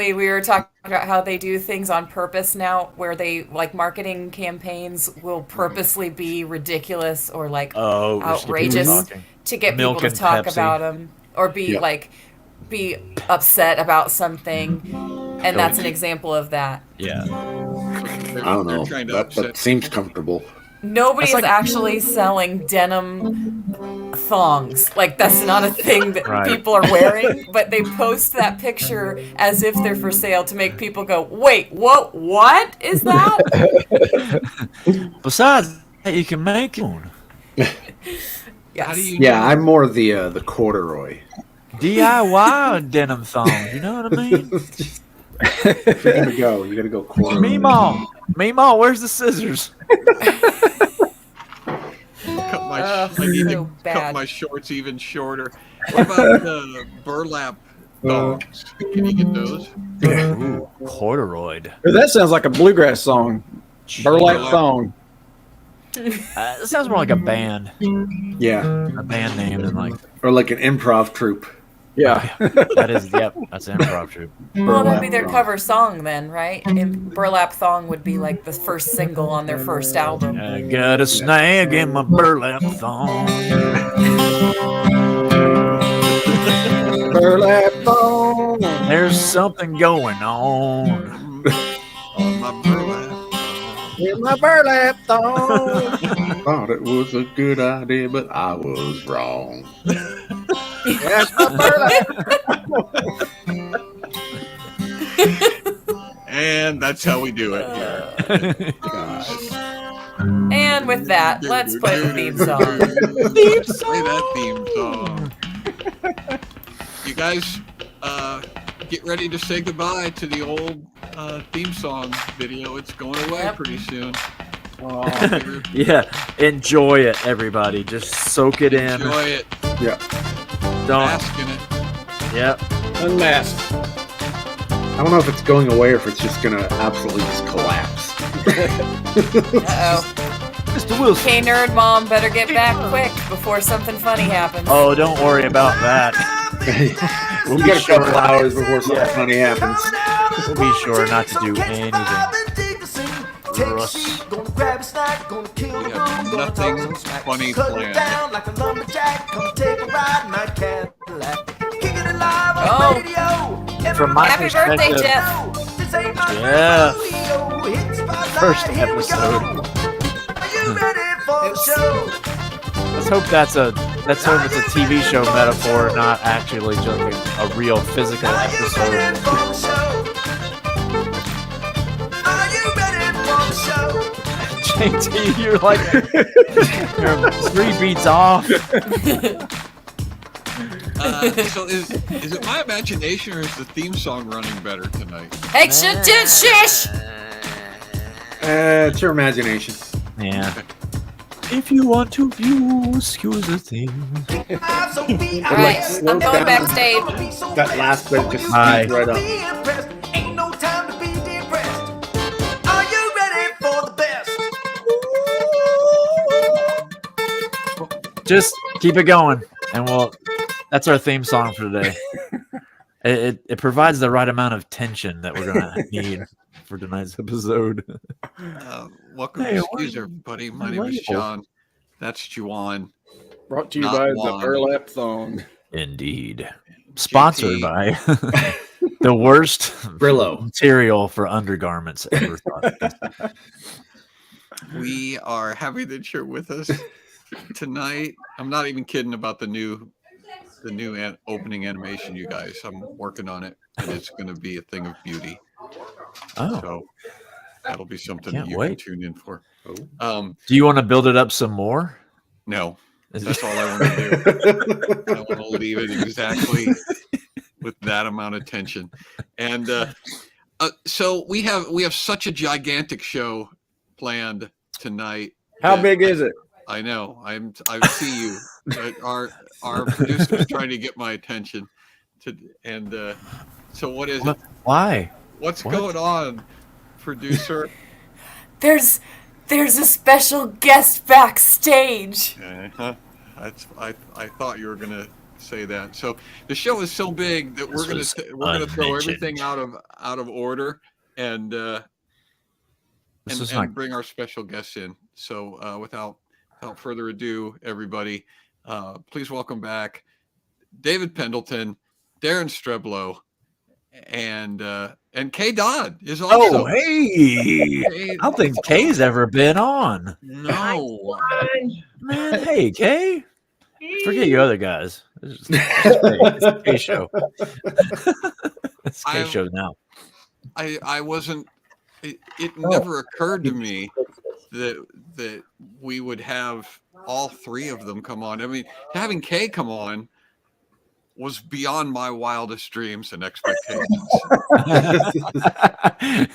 basically, we were talking about how they do things on purpose now, where they like marketing campaigns will purposely be ridiculous or like Oh, just get people outrageous talking. to get Milk people to and talk Pepsi. about them or be Yeah. like be upset about something, and that's an Don't- example of that. Yeah. I don't know. Trying to That upset. seems comfortable. Nobody That's is like- actually selling denim thongs. Like, that's not a thing that Right. people are wearing, but they post that picture as if they're for sale to make people go, wait, what is that? Besides, you can make one. Yes. How do you Yeah, know? I'm more the corduroy. DIY denim thongs, you know what I mean? If you're gonna go, you gotta go corduroy. Meemaw, where's the scissors? Cut my, Ugh, I need so to bad. cut my shorts even shorter. What about the burlap thongs? Can you get those? Ooh, corduroy. That sounds like a bluegrass song. Burlap thong. It sounds more like a band Yeah, name than like or like an improv troupe. Yeah. that is. Yep, that's an improv troupe. Well, that'd be their Burlap cover song then, right? And Burlap Thong would be like the first single on their first album. I got a snag in my burlap thong. Burlap thong. There's something going on. On my burlap. In my burlap thong. Thought it was a good idea, but I was wrong. Yes, my burlap. And that's how we do it here. Gosh. And with that, let's play the theme song. Play that theme song. You guys, get ready to say goodbye to the old theme song video. It's going away Yep. pretty soon. Yeah, enjoy it, everybody. Just soak it in. Enjoy it. Yeah. Don't. Bask in it. Yep. Unmasked. I don't know if it's going away or if it's just gonna absolutely just collapse. Uh-oh. Mr. Wilson. Okay, Nerd Mom, better get back quick before something funny happens. Oh, don't worry about that. We'll get a couple hours before something funny happens. We'll be sure not to do anything. Russ. We have nothing funny planned. Oh, From my happy birthday, perspective, Jeff. Yeah. First episode. Let's hope it's a TV show metaphor, not actually just a real physical episode. JT, you're like you're 3 beats off. So is it my imagination or is the theme song running better tonight? Hey, shish! It's your imagination. Yeah. If you want to view, excuse the thing. All right, I'm going backstage. That last bit just Hi. speeds right up. Just keep it going, and that's our theme song for today. It provides the right amount of tension that we're gonna need for tonight's episode. Welcome Hey, to what- Squeezer, buddy. My name is John. That's Juan. Brought to you Not by Juan. the burlap thong. Indeed. Sponsored JT. by the worst Brillo. material for undergarments ever thought. We are happy that you're with us tonight. I'm not even kidding about the new opening animation, you guys. I'm working on it, and it's going to be a thing of beauty. Oh, So that'll be something Can't that you wait. can tune in for. do you want to build it up some more? No, Is that's all I want to do. I want to leave it exactly with that amount of tension. And so we have such a gigantic show planned tonight. How that- big is it? I know. I see you. But our producer is trying to get my attention. So what is it? Why? What's What? going on, producer? There's a special guest backstage. I thought you were gonna say that. So the show is so big that we're gonna throw everything out of order and bring our special guests in. So without further ado, everybody, please welcome back David Pendleton, Daren Streblow, and Kay Dodd is also. Oh, hey! I don't think Kay's ever been on. No, man. Hey, Kay. Forget you other guys. It's a Kay show. It's Kay show now. I wasn't. It never occurred to me that we would have all three of them come on. I mean, having Kay come on was beyond my wildest dreams and expectations.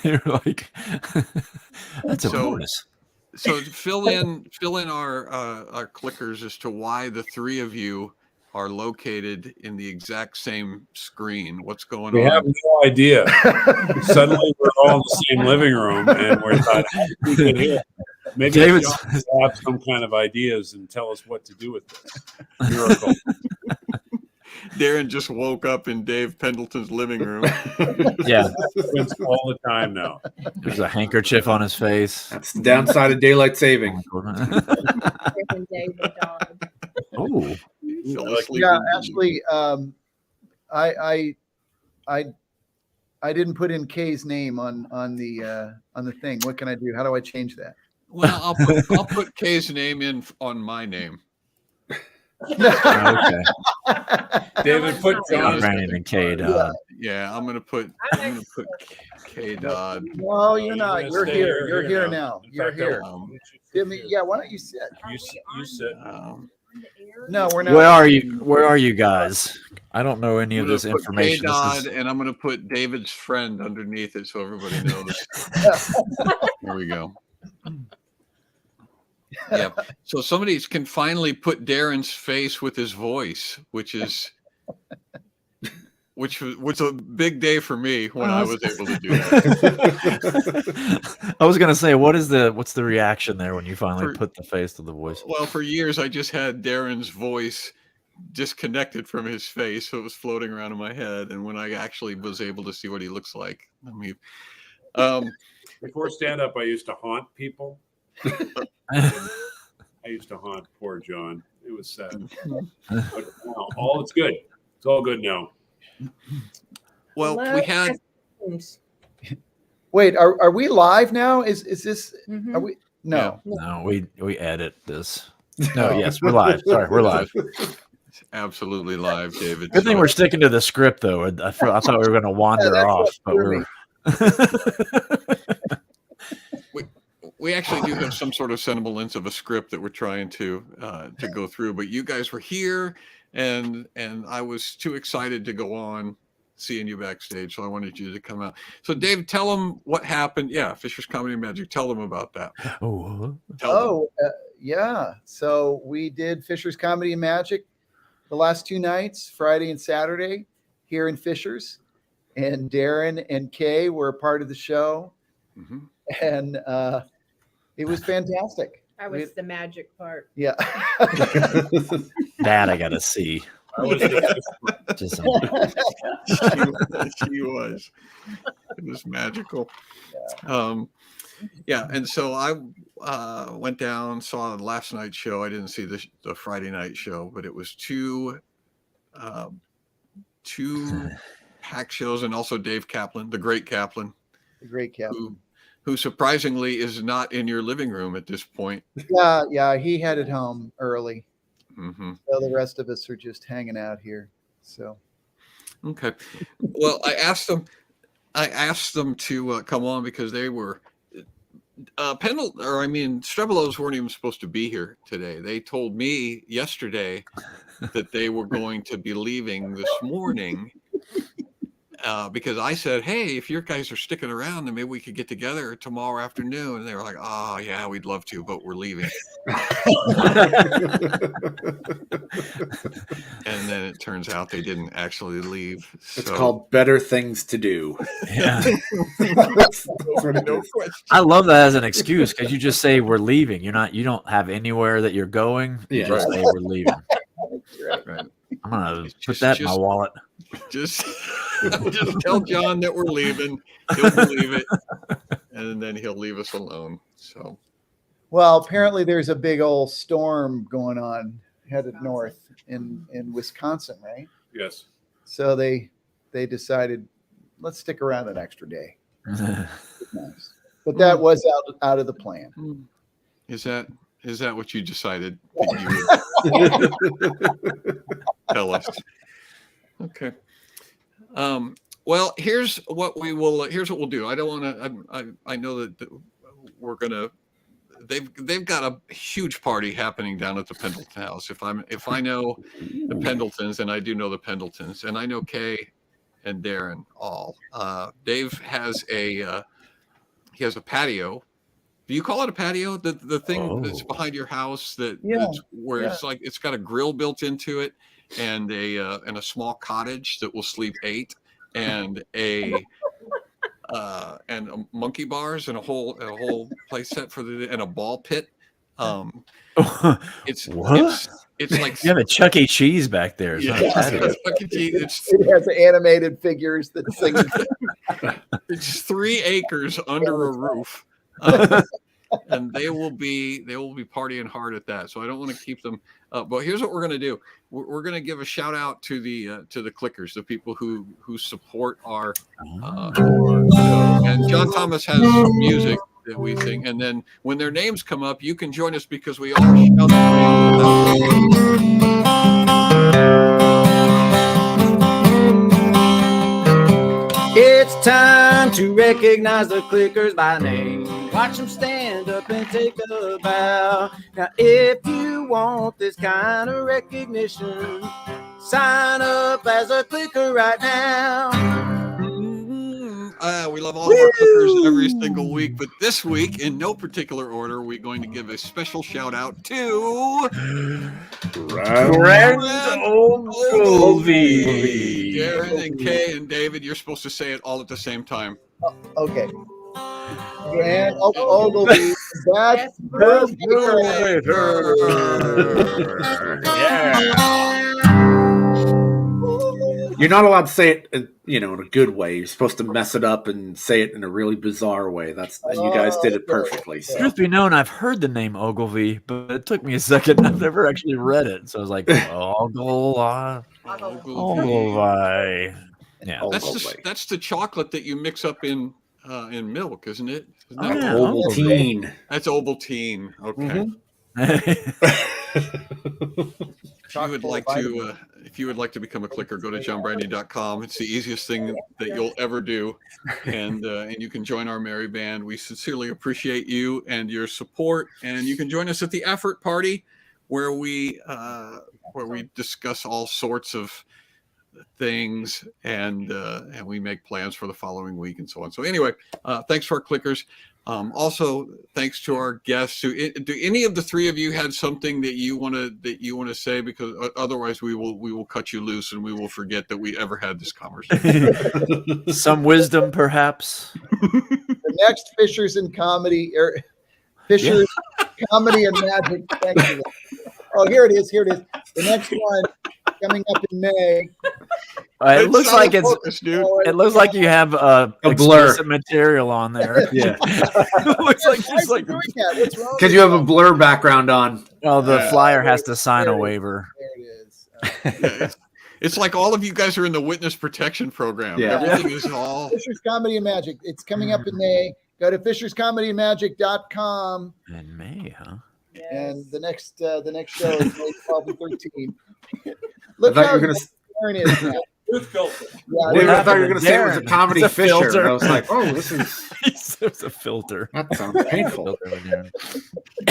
You're like, that's a bonus. So fill in our clickers as to why the three of you are located in the exact same screen. What's going on? We have no idea. Suddenly we're all in the same living room and we're thought we could hear. Maybe David have some kind of ideas and tell us what to do with this. Miracle. Daren just woke up in Dave Pendleton's living room. Yeah. It's all the time now. There's a handkerchief on his face. That's the downside of daylight saving. Oh. Yeah, actually, I didn't put in Kay's name on the thing. What can I do? How do I change that? Well, I'll put Kay's name in on my name. Okay. David, put John Branyan and Kay Dodd. Yeah, I'm gonna put Kay Dodd. No, you're not. You're here. You're here now. You're here. Yeah, why don't you sit? You sit. No, we're not. Where are you guys? I don't know any of this information. Kay Dodd, and I'm gonna put David's friend underneath it so everybody knows. There we go. Yeah. So somebody can finally put Daren's face with his voice, which was a big day for me when I was able to do that. I was gonna say, what's the reaction there when you finally put the face to the voice? Well, for years I just had Daren's voice disconnected from his face, so it was floating around in my head. And when I actually was able to see what he looks like, I mean, before stand up, I used to haunt people. I used to haunt poor John. It was sad. But all it's good. It's all good now. Well, we had. Wait, are we live now? Is this? Mm-hmm. Are we? No. No, we edit this. No, yes, we're live. Sorry, we're live. It's absolutely live, David. Good thing we're sticking to the script, though. I thought we were going to wander off, but we're. We actually do have some sort of semblance of a script that we're trying to go through, but you guys were here, and I was too excited to go on seeing you backstage, so I wanted you to come out. So, Dave, tell them what happened. Yeah, Fisher's Comedy Magic. Tell them about that. Yeah. So we did Fisher's Comedy and Magic the last 2 nights, Friday and Saturday, here in Fisher's, and Daren and Kay were a part of the show, and it was fantastic. That was the magic part. Yeah. That I got to see. She was. It was magical. Yeah. And so I went down, saw the last night's show. I didn't see the Friday night show, but it was two packed shows, and also Dave Kaplan, the great Kaplan. Who surprisingly is not in your living room at this point. Yeah, he headed home early. Mm-hmm. So the rest of us are just hanging out here. So, okay. Well, I asked them to come on because they were Streblows weren't even supposed to be here today. They told me yesterday that they were going to be leaving this morning. Because I said, hey, if your guys are sticking around, then maybe we could get together tomorrow afternoon. And they were like, oh, yeah, we'd love to, but we're leaving. And then it turns out they didn't actually leave. It's called better things to do. Yeah. That's what it is. I love that as an excuse because you just say we're leaving. You don't have anywhere that you're going. You just say we're leaving. Right. I'm gonna put Just- that in my just- wallet. Just tell John that we're leaving. He'll believe it, and then he'll leave us alone. So Well, apparently there's a big old storm going on headed north in Wisconsin, right? Yes. So they decided, let's stick around an extra day. Nice. But that was out of the plan. is that what you decided that you would tell us? Okay. Well, here's what we'll do. I don't want to. I know that we're gonna. They've got a huge party happening down at the Pendleton house. If I know the Pendletons, and I do know the Pendletons, and I know Kay and Daren all. Dave has a patio. Do you call it a patio? The thing that's behind your house that's where it's like it's got a grill built into it, and a small cottage that will sleep 8, and a monkey bars and a whole place set for and a ball pit. It's like you have a Chuck E. Cheese back there. It's not a patio. It has animated figures that sing. It's 3 acres under a roof. And they will be partying hard at that. So I don't want to keep them. But here's what we're going to do. We're going to give a shout out to the Cliquers, the people who support our show. And John Thomas has some music that we sing. And then when their names come up, you can join us because we all shout It's time to recognize the Cliquers by name. Watch them stand up and take a bow. Now, if you want this kind of recognition, sign up as a Cliquer right now. We love all of our Cliquers every single week, but this week, in no particular order, we're going to give a special shout out to Grand Ogilvy. Daren and Kay and David, you're supposed to say it all at the same time. Okay. Grand Ogilvy. That's You're not allowed to say it, in a good way. You're supposed to mess it up and say it in a really bizarre way. You guys did it perfectly. So. Truth be known, I've heard the name Ogilvy, but it took me a second. I've never actually read it, so I was like, Ogilvy. Yeah, that's the chocolate that you mix up in milk, isn't it? Isn't that Ovaltine. That's Ovaltine. Okay. If you would like to become a Cliquer, go to johnbranyan.com. It's the easiest thing that you'll ever do, and you can join our merry band. We sincerely appreciate you and your support, and you can join us at the effort party, where we discuss all sorts of things, and we make plans for the following week and so on. So anyway, thanks for our Cliquers. Also, thanks to our guests. Do any of the 3 of you have something that you want to say? Because otherwise, we will cut you loose and we will forget that we ever had this conversation. Some wisdom, perhaps. The next Fishers and Comedy, Fishers Comedy and Magic. Thank you. Oh, here it is. The next one coming up in May. It looks like it looks like you have a blur material on there. Yeah, it looks like just like what's wrong? Because you have a blur background on. Oh, the flyer has to sign a waiver. There it is. It's like all of you guys are in the witness protection program. Yeah. Everything is all Fishers Comedy and Magic. It's coming up in May. Go to fisherscomedyandmagic.com. In May, huh? And the next show is May 12 and 13. I Look thought how you were gonna. Darren is now. I Yeah, thought you were going to say it was a comedy It's a Fisher. filter. And I was like, oh, this is It's a filter. that sounds painful.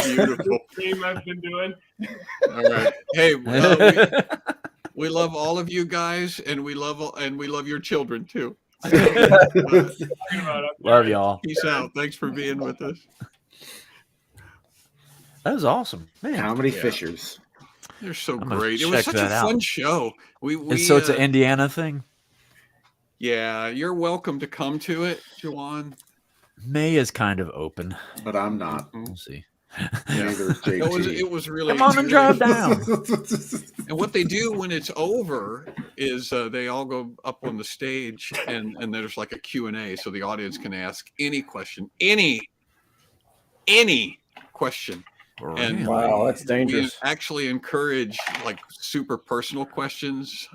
beautiful. Game I've been doing. All right. Hey, we love all of you guys, and we love your children too. Love y'all. Peace out. Thanks for being with us. That was awesome, man. Comedy Fishers. They're so I'm gonna great. It was check such a that out. fun show. And so it's an Indiana thing. Yeah, you're welcome to come to it, Juan. May is kind of open. But I'm not. We'll see. Neither is JT. It was really. Come on and drive down. And what they do when it's over is they all go up on the stage and there's like a Q&A, so the audience can ask any question, any question. And wow, that's we dangerous. actually encourage like super personal questions.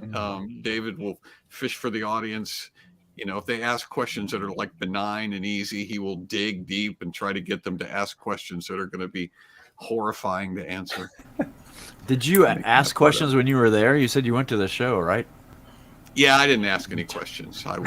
David will fish for the audience. You know, if they ask questions that are like benign and easy, he will dig deep and try to get them to ask questions that are going to be horrifying to answer. Did you ask questions when you were there? You said you went to the show, right? Yeah, I didn't ask any questions. I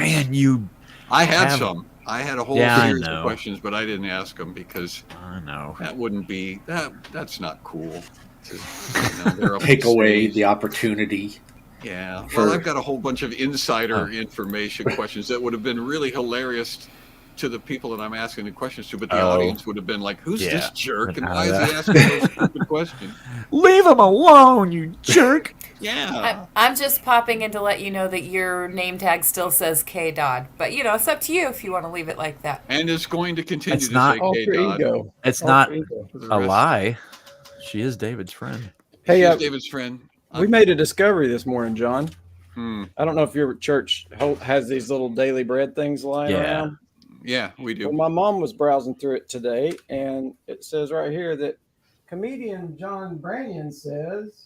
had some. I had a whole series of questions, but I didn't ask them because I know that wouldn't be that's not cool. To, take away the opportunity. Yeah. Well, I've got a whole bunch of insider information questions that would have been really hilarious to the people that I'm asking the questions to, but the audience would have been like, "Who's this jerk? And why is he asking those stupid questions? Leave him alone, you jerk!" Yeah. I'm just popping in to let you know that your name tag still says K Dodd, but you know it's up to you if you want to leave it like that. And it's going to continue It's to not say K Dodd. It's not a lie. She is David's friend. Hey, David's friend. We made a discovery this morning, John. Hmm. I don't know if your church has these little daily bread things lying around. Yeah, we do. Well, my mom was browsing through it today, and it says right here that comedian John Branyan says,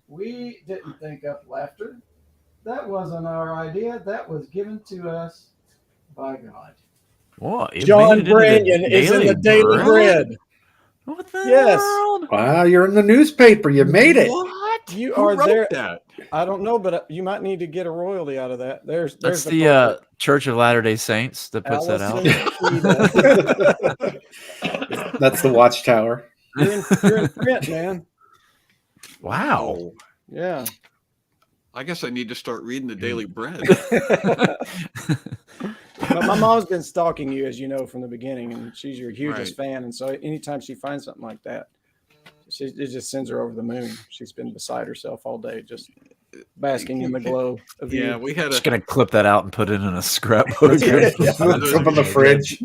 "We didn't think up laughter. That wasn't our idea. That was given to us by God." What? John Branyan is in the Daily Bread. What the world? Wow, you're in the newspaper. You made it. What? You Who are wrote there. that? I don't know, but you might need to get a royalty out of that. There's That's the the Church of Latter-day Saints that puts that out. That's the Watchtower. You're in print, man. Wow. Yeah. I guess I need to start reading the Daily Bread. But my mom's been stalking you, as you know, from the beginning, and she's your hugest fan. And so anytime she finds something like that, it just sends her over the moon. She's been beside herself all day, just basking in the glow of you. Yeah, we had Just gonna clip that out and put it in a scrapbook. It's up on the fridge.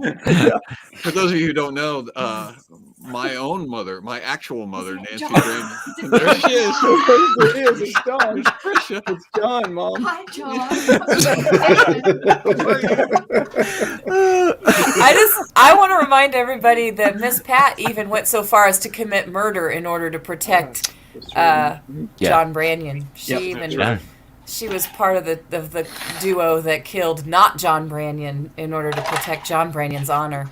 For those of you who don't know, my own mother, my actual mother, Nancy Branyan. There she is. It is. It's John. There's Tricia. It's John, Mom. Hi, John. I want to remind everybody that Miss Pat even went so far as to commit murder in order to protect John Branyan. She was part of the duo that killed not John Branyan in order to protect John Branyan's honor.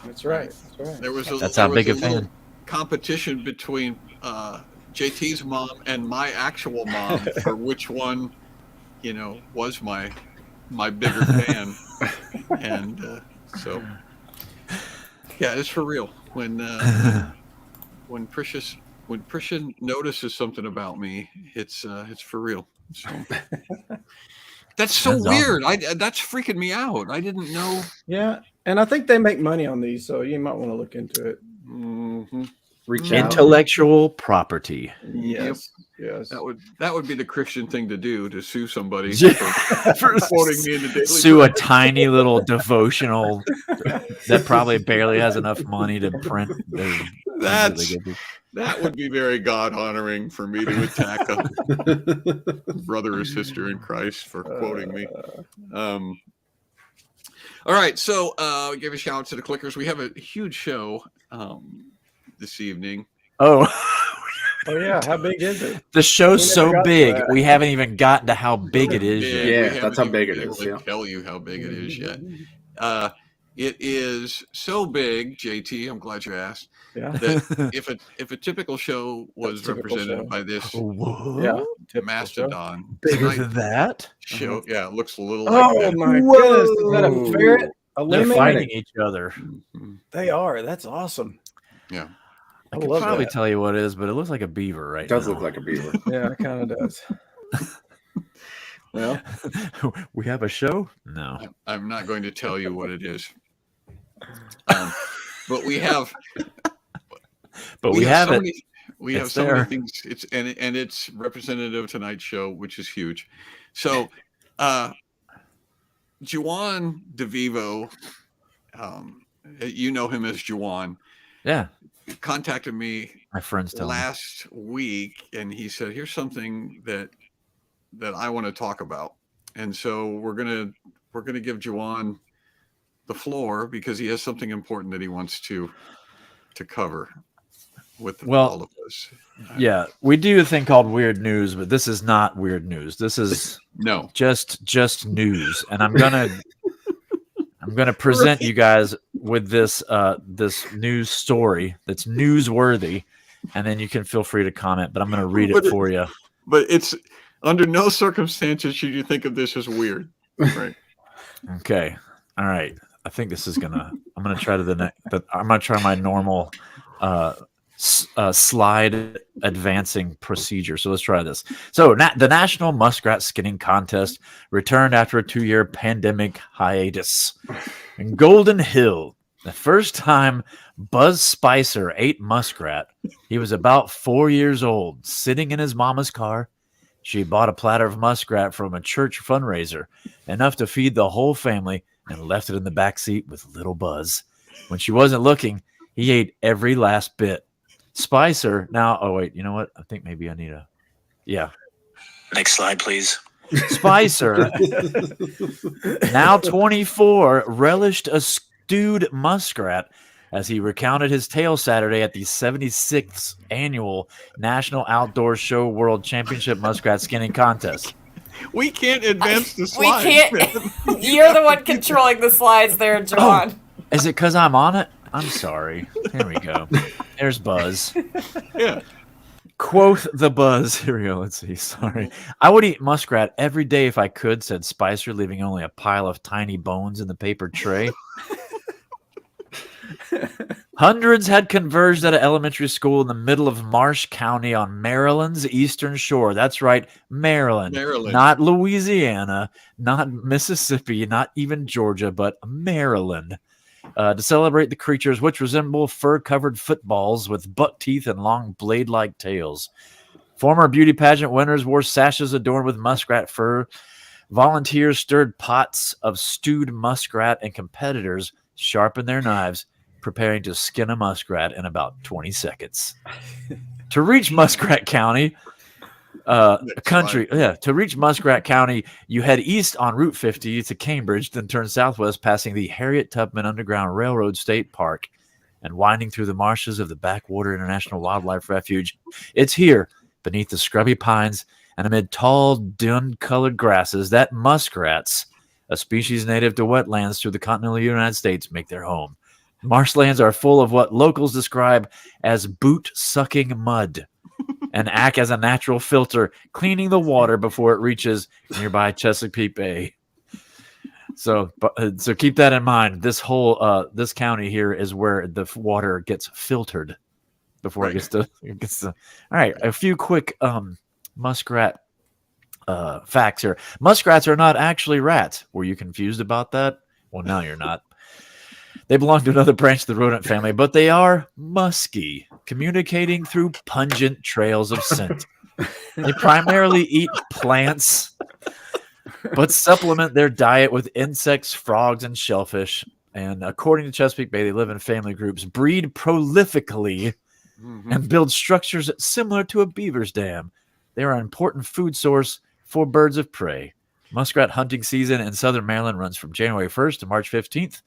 That's right. That's right. There was That's how big a fan. Competition between JT's mom and my actual mom for which one, was my bigger fan, and so yeah, it's for real. When Prisha notices something about me, it's for real. So that's so weird. That's freaking me out. I didn't know. Yeah, and I think they make money on these, so you might want to look into it. Mm-hmm. Intellectual property. Yes. Yes. That would be the Christian thing to do, to sue somebody for quoting me in the Daily Sue Bread. a tiny little devotional that probably barely has enough money to print. That would be very God honoring for me to attack a brother or sister in Christ for quoting me. All right, so we give a shout out to the Cliquers. We have a huge show this evening. Oh yeah, how big is it? The show's so big, we haven't even gotten to how big it is yet. Yeah, that's how big it is. I can't tell you how big it is yet. It is so big, JT. I'm glad you asked. Yeah. That if a typical show was represented by this mastodon, Bigger than that show, yeah, it looks a little. Oh like that. my goodness! Is that a ferret? They're fighting each other. They are. That's awesome. Yeah. I could probably tell you what it is, but it looks like a beaver right now. It does look like a beaver. Yeah, it kind of does. Well, we have a show? No. I'm not going to tell you what it is. But we have. We have it. We have so many things. It's representative of tonight's show, which is huge. So, Juan DeVivo, you know him as Juan. Yeah. contacted me My friends tell me. last week, and he said, "Here's something that I want to talk about." And so we're gonna give Juan the floor because he has something important that he wants to cover with all of us. Yeah, we do a thing called weird news, but this is not weird news. This is just news, and I'm gonna present you guys with this this news story that's newsworthy, and then you can feel free to comment. But I'm gonna read it for you. But it's under no circumstances should you think of this as weird, right? Okay, all right. I think this is gonna. I'm gonna try I'm gonna try my normal slide advancing procedure. So let's try this. So the National Muskrat Skinning Contest returned after a 2-year pandemic hiatus. In Golden Hill, the first time Buzz Spicer ate muskrat, he was about 4 years old, sitting in his mama's car. She bought a platter of muskrat from a church fundraiser, enough to feed the whole family, and left it in the back seat with little Buzz. When she wasn't looking, he ate every last bit. Spicer now, oh wait, you know what? I think maybe I need Next slide, please. Spicer, now 24, relished a stewed muskrat as he recounted his tale Saturday at the 76th annual National Outdoor Show World Championship Muskrat Skinning Contest. We can't advance the slides. We can't. You're the one controlling the slides there, John. Oh, is it because I'm on it? I'm sorry. Here we go. There's Buzz. Yeah. Quoth the Buzz. Here we go. Let's see. Sorry. I would eat muskrat every day if I could, said Spicer, leaving only a pile of tiny bones in the paper tray. Hundreds had converged at an elementary school in the middle of Marsh County on Maryland's eastern shore. That's right, Maryland. Not Louisiana, not Mississippi, not even Georgia, but Maryland. To celebrate the creatures, which resemble fur-covered footballs with buck teeth and long blade-like tails. Former beauty pageant winners wore sashes adorned with muskrat fur. Volunteers stirred pots of stewed muskrat, and competitors sharpened their knives, preparing to skin a muskrat in about 20 seconds. To reach Muskrat County, to reach Muskrat County, you head east on Route 50 to Cambridge, then turn southwest, passing the Harriet Tubman Underground Railroad State Park and winding through the marshes of the Backwater International Wildlife Refuge. It's here, beneath the scrubby pines and amid tall, dun-colored grasses, that muskrats, a species native to wetlands through the continental United States, make their home. Marshlands are full of what locals describe as boot-sucking mud and act as a natural filter, cleaning the water before it reaches nearby Chesapeake Bay. So keep that in mind. This whole this county here is where the water gets filtered before it gets to. All right, a few quick muskrat facts here. Muskrats are not actually rats. Were you confused about that? Well, now you're not. They belong to another branch of the rodent family, but they are musky, communicating through pungent trails of scent. They primarily eat plants, but supplement their diet with insects, frogs, and shellfish. And according to Chesapeake Bay, they live in family groups, breed prolifically, and build structures similar to a beaver's dam. They are an important food source for birds of prey. Muskrat hunting season in southern Maryland runs from January 1st to March 15th.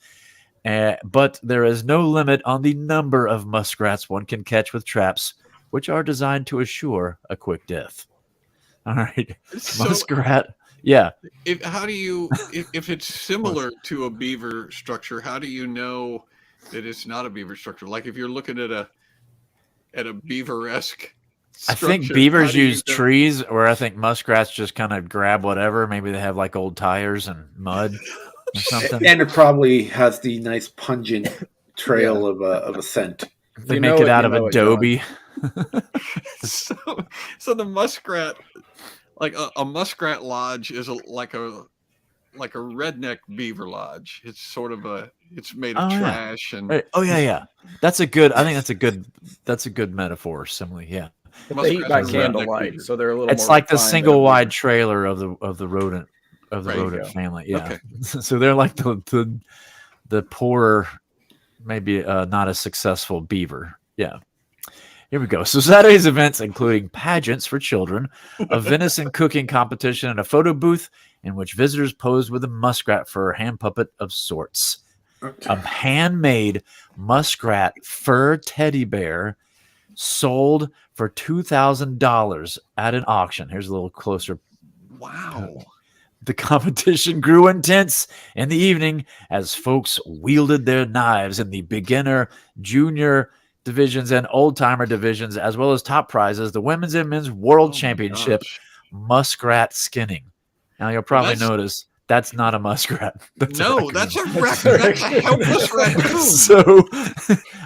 But there is no limit on the number of muskrats one can catch with traps, which are designed to assure a quick death. All right. So, muskrat. Yeah. If it's similar to a beaver structure, how do you know that it's not a beaver structure? Like if you're looking at a beaver-esque structure, I think beavers use trees, or I think muskrats just kind of grab whatever. Maybe they have like old tires and mud. Or something. And it probably has the nice pungent trail of a scent. They make it out of adobe. So the muskrat, like a muskrat lodge, is like a redneck beaver lodge. It's sort of it's made of trash and. Right. Oh yeah. I think that's a good metaphor. Simile, yeah. They eat by candlelight, so they're a little. It's like the single wide trailer of the rodent. Of the rodent family, yeah. Okay. So they're like the poorer maybe not a successful beaver. Yeah. Here we go. So Saturday's events including pageants for children, a venison cooking competition, and a photo booth in which visitors posed with a muskrat for a hand puppet of sorts. A handmade muskrat fur teddy bear sold for $2,000 at an auction. Here's a little closer. Wow. The competition grew intense in the evening as folks wielded their knives in the beginner, junior divisions and old-timer divisions, as well as top prizes, the women's and men's world championship muskrat skinning. Now, you'll probably notice that's not a muskrat. That's a helpless raccoon. So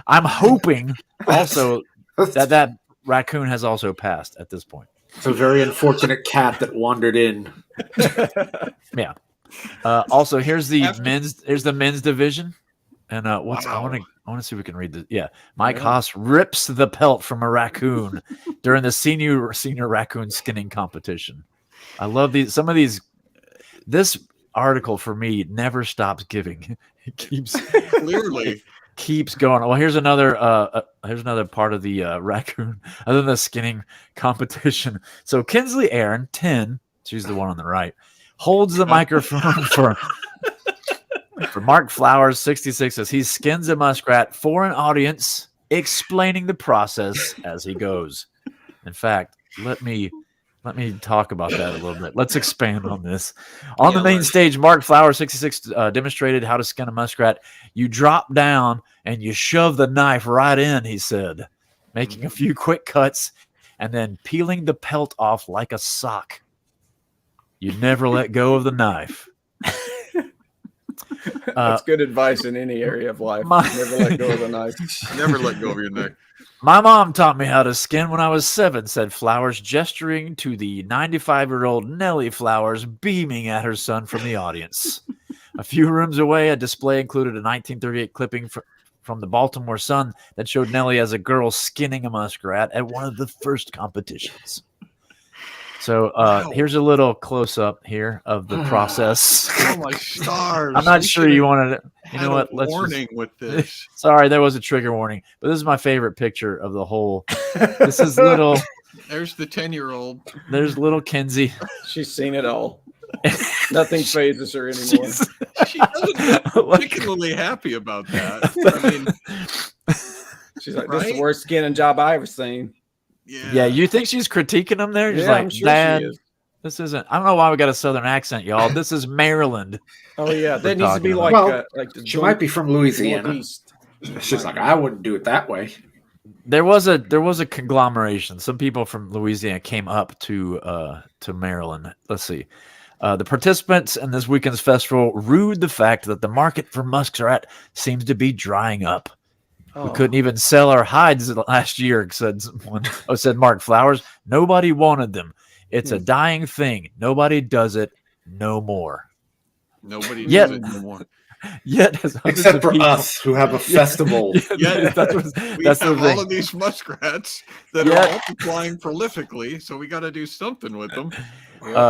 I'm hoping also that raccoon has also passed at this point. It's a very unfortunate cat that wandered in. Yeah. Also, here's the men's division. And I want to see if we can read this. Yeah. Mike Haas rips the pelt from a raccoon during the senior raccoon skinning competition. I love these. Some of these. This article for me never stops giving. It keeps keeps going. Well, here's another part of the raccoon other than the skinning competition. So Kinsley Aaron, 10, she's the one on the right, holds the microphone for Mark Flowers, 66, as he skins a muskrat for an audience, explaining the process as he goes. In fact, let me talk about that a little bit. Let's expand on this. On the main stage, Mark Flowers, 66, demonstrated how to skin a muskrat. You drop down and you shove the knife right in, he said, making a few quick cuts and then peeling the pelt off like a sock. You never let go of the knife. That's good advice in any area of life. Never let go of the knife. Never let go of your knife. My mom taught me how to skin when I was 7, said Flowers, gesturing to the 95-year-old Nellie Flowers beaming at her son from the audience. A few rooms away, a display included a 1938 clipping from the Baltimore Sun that showed Nellie as a girl skinning a muskrat at one of the first competitions. So here's a little close-up here of the process. Oh, my stars. I'm not sure you wanted it. You know what? Let's warning with this. Sorry, there was a trigger warning. But this is my favorite picture of the whole. This is little. There's the 10-year-old. There's little Kenzie. She's seen it all. Nothing phases her anymore. She doesn't get particularly happy about that. I mean, she's like, this is the worst skinning job I ever seen. Yeah, you think she's critiquing him there? She's like, sure Dad, this isn't. I don't know why we got a Southern accent, y'all. This is Maryland. Oh yeah, that needs to be like the she might be from Louisiana. She's like, I wouldn't do it that way. There was a conglomeration. Some people from Louisiana came up to Maryland. Let's see. The participants in this weekend's festival rued the fact that the market for muskrat seems to be drying up. We couldn't even sell our hides last year, said Mark Flowers. Nobody wanted them. It's a dying thing. Nobody does it no more. Nobody does it no more. Yet, except for us who have a festival. We have all of these muskrats that are multiplying prolifically, so we got to do something with them.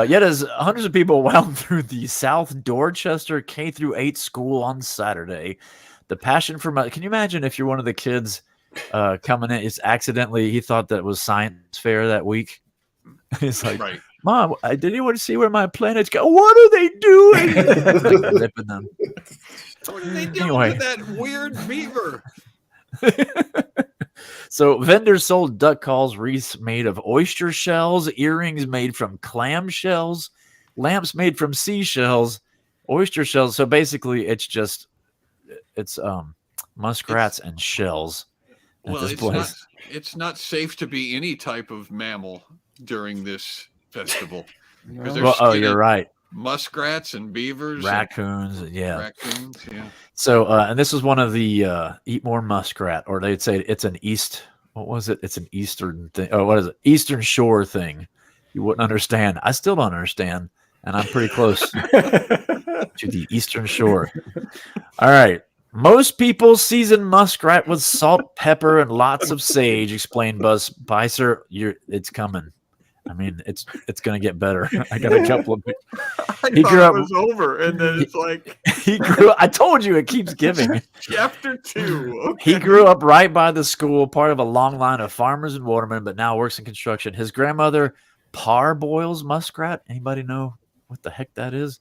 Yet as hundreds of people wound through the South Dorchester K-8 school on Saturday, the passion for can you imagine if you're one of the kids coming in, it's accidentally, he thought that was science fair that week. He's like, Mom, did anyone see where my planets go? What are they doing? Zipping them. What are they doing with that weird beaver? So vendors sold duck calls, wreaths made of oyster shells, earrings made from clam shells, lamps made from seashells, oyster shells. So basically it's muskrats and shells. Well, it's not safe to be any type of mammal during this festival. Well, you're right. Muskrats and beavers, raccoons, raccoons, yeah. So, and this is one of the eat more muskrat, or they'd say it's an what was it? It's an Eastern thing. Oh, what is it? Eastern Shore thing. You wouldn't understand. I still don't understand, and I'm pretty close to the Eastern Shore. All right. Most people season muskrat with salt, pepper, and lots of sage, explained Buzz Spicer. It's coming. I mean, it's going to get better. I got a couple of. I thought it was over, and then it's like he grew. I told you it keeps giving. Chapter 2. Okay. He grew up right by the school, part of a long line of farmers and watermen, but now works in construction. His grandmother parboils muskrat. Anybody know what the heck that is?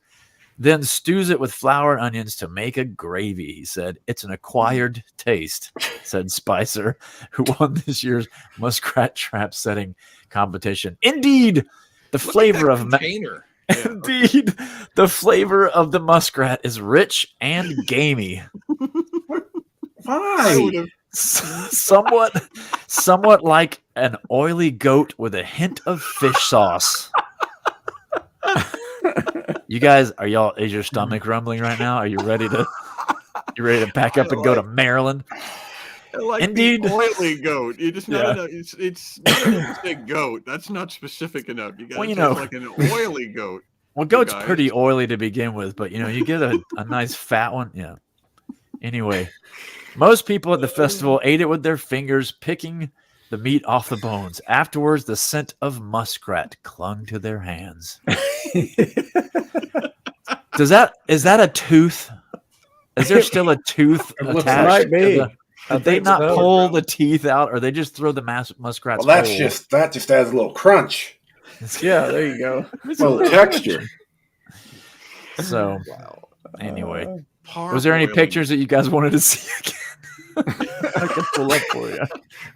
Then stews it with flour and onions to make a gravy, he said. It's an acquired taste, said Spicer, who won this year's muskrat trap setting competition. Indeed, the flavor of container. Indeed, the flavor of the muskrat is rich and gamey. Why? Somewhat like an oily goat with a hint of fish sauce. You guys, is your stomach rumbling right now? Are you ready to pack up and go to Maryland? Like Indeed, the oily goat. You just not enough. It's not enough to say goat. That's not specific enough. You got like an oily goat. Well, goat's pretty oily to begin with, but you get a nice fat one. Yeah. Anyway, most people at the festival ate it with their fingers, picking the meat off the bones. Afterwards, the scent of muskrat clung to their hands. Is that a tooth? Is there still a tooth attached? Might be. Did they not pull the teeth out, or they just throw the muskrat's Well, whole? that just adds a little crunch. Yeah, there you go. A little texture. So, anyway, was there any pictures that you guys wanted to see again? I can pull up for you.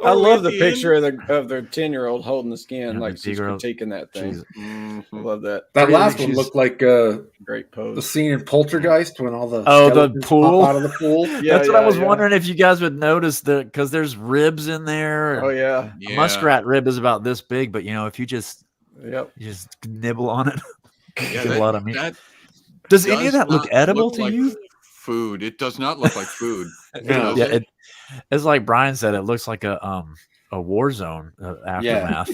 I love the picture of their 10-year-old holding the skin, like she's girl. critiquing that thing. I love that. That last one looked like great pose. the scene in Poltergeist when all the the pool pop out of the pool. That's what I was wondering if you guys would notice that, because there's ribs in there. Oh yeah. A muskrat rib is about this big, but if you just nibble on it, get a lot of meat. Does any of that look edible to you? Food. It does not look like food. It's like Brian said. It looks like a war zone aftermath.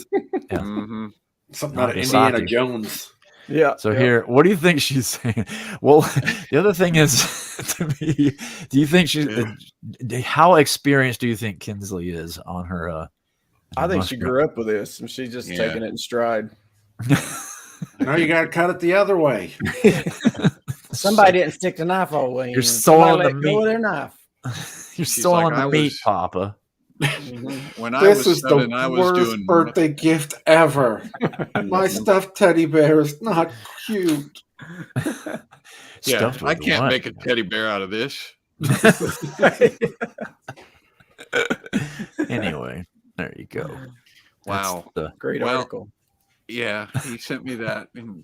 Mm-hmm. Something out of Indiana Jones. Yeah. So here, what do you think she's saying? Well, the other thing is, to me, do you think how experienced do you think Kinsley is on her? I think she grew up with this, and she's just taking it in stride. Now you got to cut it the other way. Somebody didn't stick the knife all the way. You're soiling the meat. Go with their knife. You're soiling the meat, Papa. When I was 7, I was doing worst birthday gift ever. My stuffed teddy bear is not cute. I can't make a teddy bear out of this. Anyway, there you go. Wow. Great article. Yeah, he sent me that. And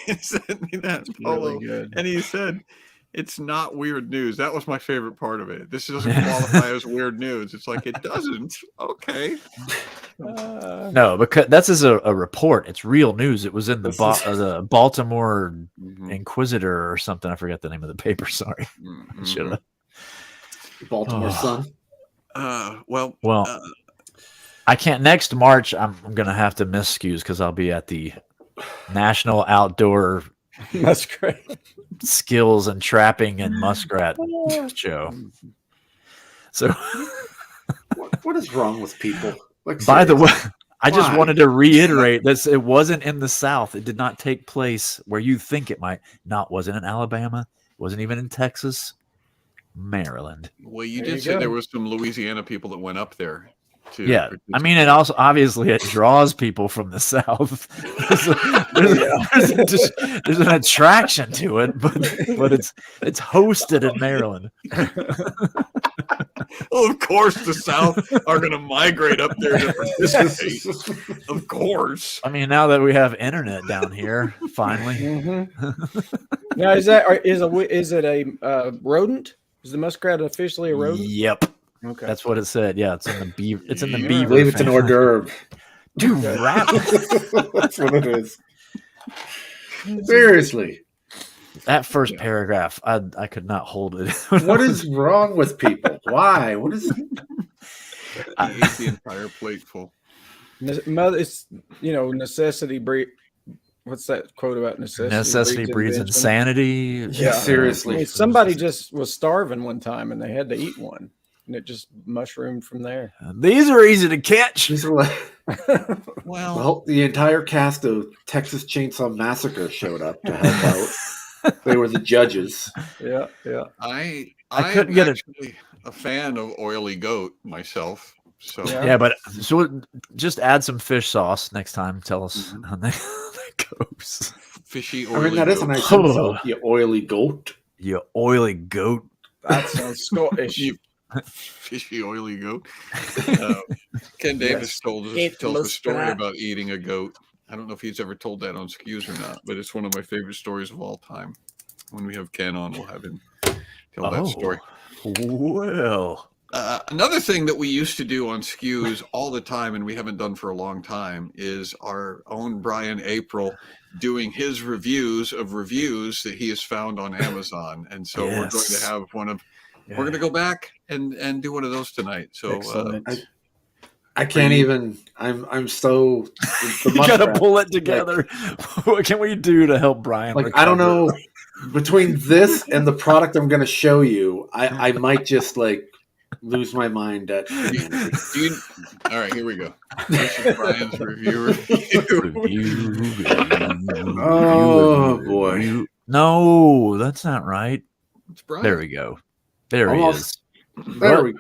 he sent me that polo. Really good. And he said, it's not weird news. That was my favorite part of it. This doesn't qualify as weird news. It's like, it doesn't. Okay. No, because that's as a report. It's real news. It was in the Baltimore Inquisitor or something. I forgot the name of the paper. Sorry. Should have. Baltimore Sun. I can't. Next March, I'm going to have to miss SCQS because I'll be at the National Outdoor Skills and Trapping and Muskrat show. So, what is wrong with people? By the way, I just wanted to reiterate this: it wasn't in the South. It did not take place where you think it might. Wasn't in Alabama. Wasn't even in Texas. Maryland. Well, you did say there was some Louisiana people that went up there. Yeah, I mean, it also obviously it draws people from the South. There's an attraction to it, but it's hosted in Maryland. Well, of course, the South are going to migrate up there to participate. Of course. I mean, now that we have internet down here, finally. Now, is it a rodent? Is the muskrat officially a rodent? Yep. Okay, that's what it said. Yeah, it's in the beaver. It's in the beaver. I believe it's an hors d'oeuvre. Dude, rap. That's what it is. Seriously. That first paragraph, I could not hold it. What is wrong with people? Why? What is? I ate the entire plate full. It's necessity breed. What's that quote about necessity? Necessity breeds insanity. Yeah, seriously. I mean, somebody just was starving one time and they had to eat one. and it just mushroomed from there. These are easy to catch. These are like, Well, the entire cast of Texas Chainsaw Massacre showed up to help out. They were the judges. Yeah. I couldn't get it. actually a fan of oily goat myself. So Yeah, but so just add some fish sauce next time. Tell us how that goes. fishy I oily mean, that is a goat. nice insult, you oily goat. You oily goat. That sounds Scottish. You fishy oily goat. Ken Davis tells a story about eating a goat. I don't know if he's ever told that on SKUs or not, but it's one of my favorite stories of all time. When we have Ken on, we'll have him tell that story. Well, another thing that we used to do on SKUs all the time, and we haven't done for a long time, is our own Brian April doing his reviews of reviews that he has found on Amazon. And so we're going to have one of, we're going to go back and do one of those tonight. So I can't even. I'm so. you gotta pull it together. What can we do to help Brian? Like I don't know. Between this and the product I'm going to show you, I might just like lose my mind at. All right, here we go. This is Brian's review. Oh boy! No, that's not right. It's Brian. There we go. There he is. There we go.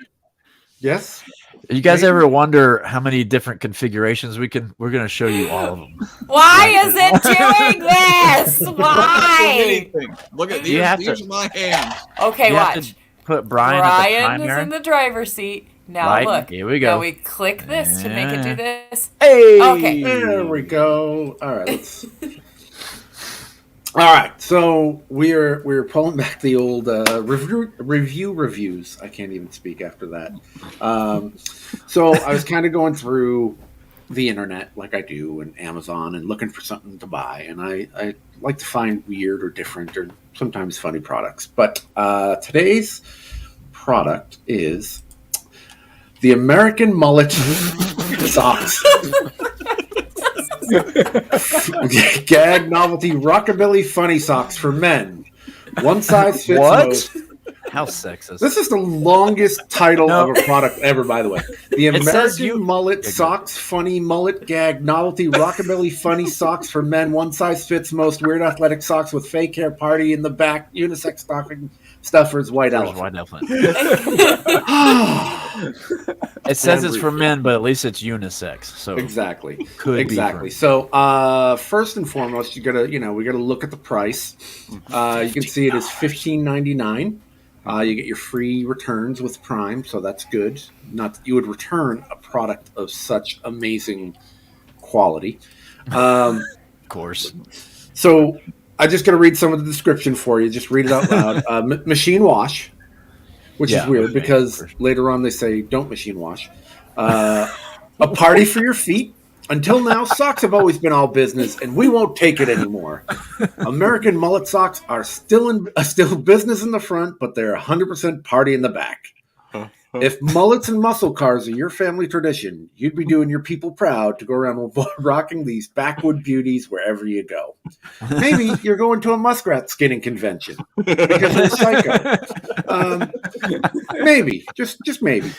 Yes. You guys ever wonder how many different configurations we're going to show you all of them. Why is it doing this? Why? Look at these. These are my hands. Okay, watch. Put Brian at the Brian is primary. in the driver's seat. Now Right, look. here we go. Now we click this to make it do this. Hey. Okay. There we go. All right. All right. So we're pulling back the old reviews. I can't even speak after that. So I was kind of going through the internet like I do and Amazon and looking for something to buy. And I like to find weird or different or sometimes funny products. But today's product is the American Mullet socks. Gag novelty rockabilly funny socks for men. One size fits most. How sexist. This is the longest title of a product ever, by the way. The American Mullet Socks Funny Mullet Gag Novelty Rockabilly Funny Socks for Men. One size fits most. Weird athletic socks with fake hair party in the back. Unisex stocking stuffers. White elephant. It says it's for men, but at least it's unisex. So exactly. Could be So first and foremost, we gotta look at the price. You can see it is $15.99. You get your free returns with Prime, so that's good. Not that you would return a product of such amazing quality. Of course. So I just got to read some of the description for you. Just read it out loud. Machine wash, which is weird because later on they say don't machine wash. A party for your feet. Until now, socks have always been all business, and we won't take it anymore. American mullet socks are still business in the front, but they're 100% party in the back. If mullets and muscle cars are your family tradition, you'd be doing your people proud to go around rocking these backwood beauties wherever you go. Maybe you're going to a Muskrat skinning convention because you're psycho. Maybe, just maybe.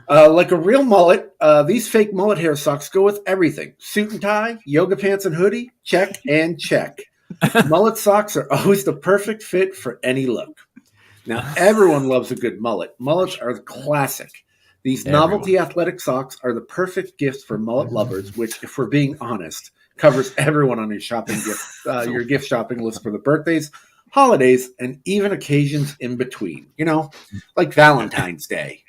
Like a real mullet, these fake mullet hair socks go with everything. Suit and tie, yoga pants and hoodie, check and check. Mullet socks are always the perfect fit for any look. Now, everyone loves a good mullet. Mullets are the classic. These novelty athletic socks are the perfect gifts for mullet lovers, which, if we're being honest, covers everyone on your your gift shopping list for the birthdays, holidays, and even occasions in between. You know, like Valentine's Day.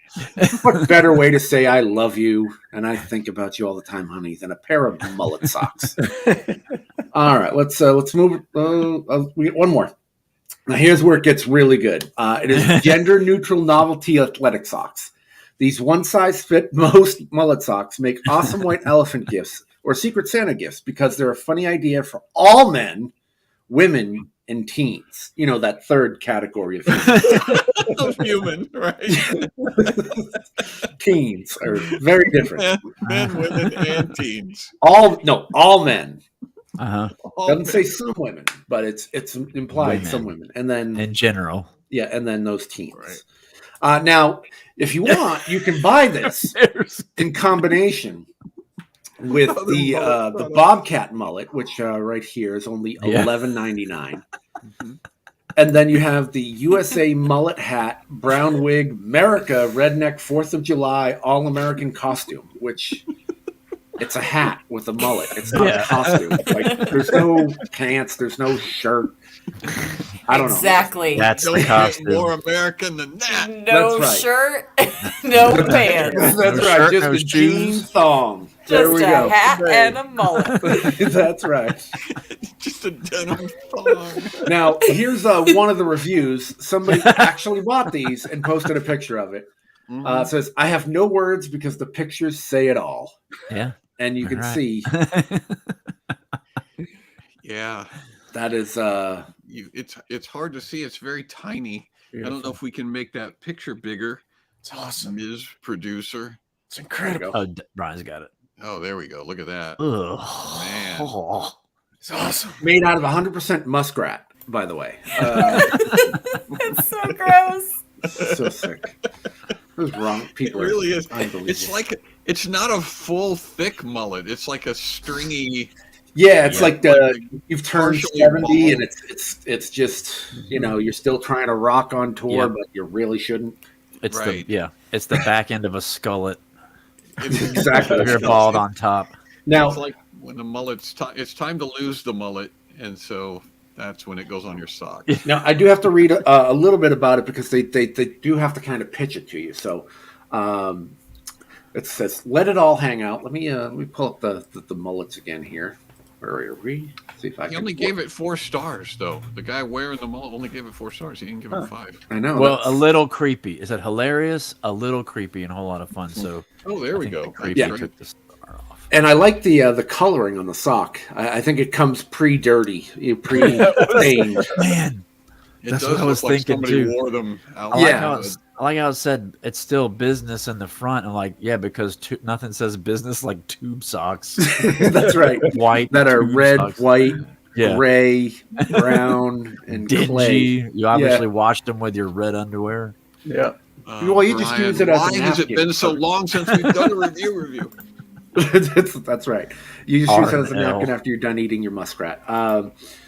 What better way to say I love you and I think about you all the time, honey, than a pair of mullet socks? All right, let's move. We get one more. Now, here's where it gets really good. It is gender-neutral novelty athletic socks. These one-size-fit-most mullet socks make awesome white elephant gifts or Secret Santa gifts because they're a funny idea for all men, women, and teens. You know, that third category of human, right? Teens are very different. Men, women, and teens. All men. Doesn't say some women, but it's implied some women, and then in general, and then those teens. Now, if you want, you can buy this in combination with the Bobcat mullet, which right here is only $11.99. And then you have the USA mullet hat, brown wig, America redneck 4th of July all-American costume, which it's a hat with a mullet. It's not a costume. Like, there's no pants, there's no shirt. I don't know. Exactly. That's Don't the get costume. more American than that. No That's shirt, no pants. That's No right. shirt, Just no a shoes. jean thong. There Just we a go. hat and a mullet. That's right. Just a denim thong. Now, here's one of the reviews. Somebody actually bought these and posted a picture of it. It says, I have no words because the pictures say it all. Yeah. And you can Right. see Yeah. that is It's hard to see. It's very tiny. I don't know if we can make that picture bigger. It's awesome. Ms. Producer. It's incredible. Oh, Brian's got it. Oh, there we go. Look at that. Ugh. Man. Oh. It's awesome. made out of 100% muskrat, by the way. It's so gross. So sick. What's wrong? People It really is. unbelievable. It's like it's not a full thick mullet. It's like a stringy. Yeah, it's like you've turned partially 70 bald. and it's just, you're still trying to rock on tour, Yeah. but you really shouldn't. It's Right. it's the back end of a skullet. It's Exactly. You're bald on top. Now, It's like when the mullet's it's time to lose the mullet, and so that's when it goes on your sock. Now, I do have to read a little bit about it because they do have to kind of pitch it to you. So it says, let it all hang out. Let me pull up the mullets again here. Where are we? See if I He can. only gave it 4 stars, though. The guy wearing the mullet only gave it 4 stars. He didn't give it 5. I know. Well, that's- a little creepy. Is it hilarious? A little creepy and a whole lot of fun. So Oh, there I we think go. the creepy Yeah. took the star off. And I like the coloring on the sock. I think it comes pre-dirty, pre-stained. Man, It That's does what I was look like thinking, somebody too. wore them out. I like, Yeah. I like how it said it's still business in the front. I'm like, yeah, because nothing says business like tube socks. That's right. White That are tube red, socks. white, Yeah. gray, brown, and clay. Dingy. You obviously washed them with your red underwear. Yeah. Well, you just use it as a why has it napkin. been so long since we've done a review? That's right. You just use it as a R&L. napkin after you're done eating your muskrat.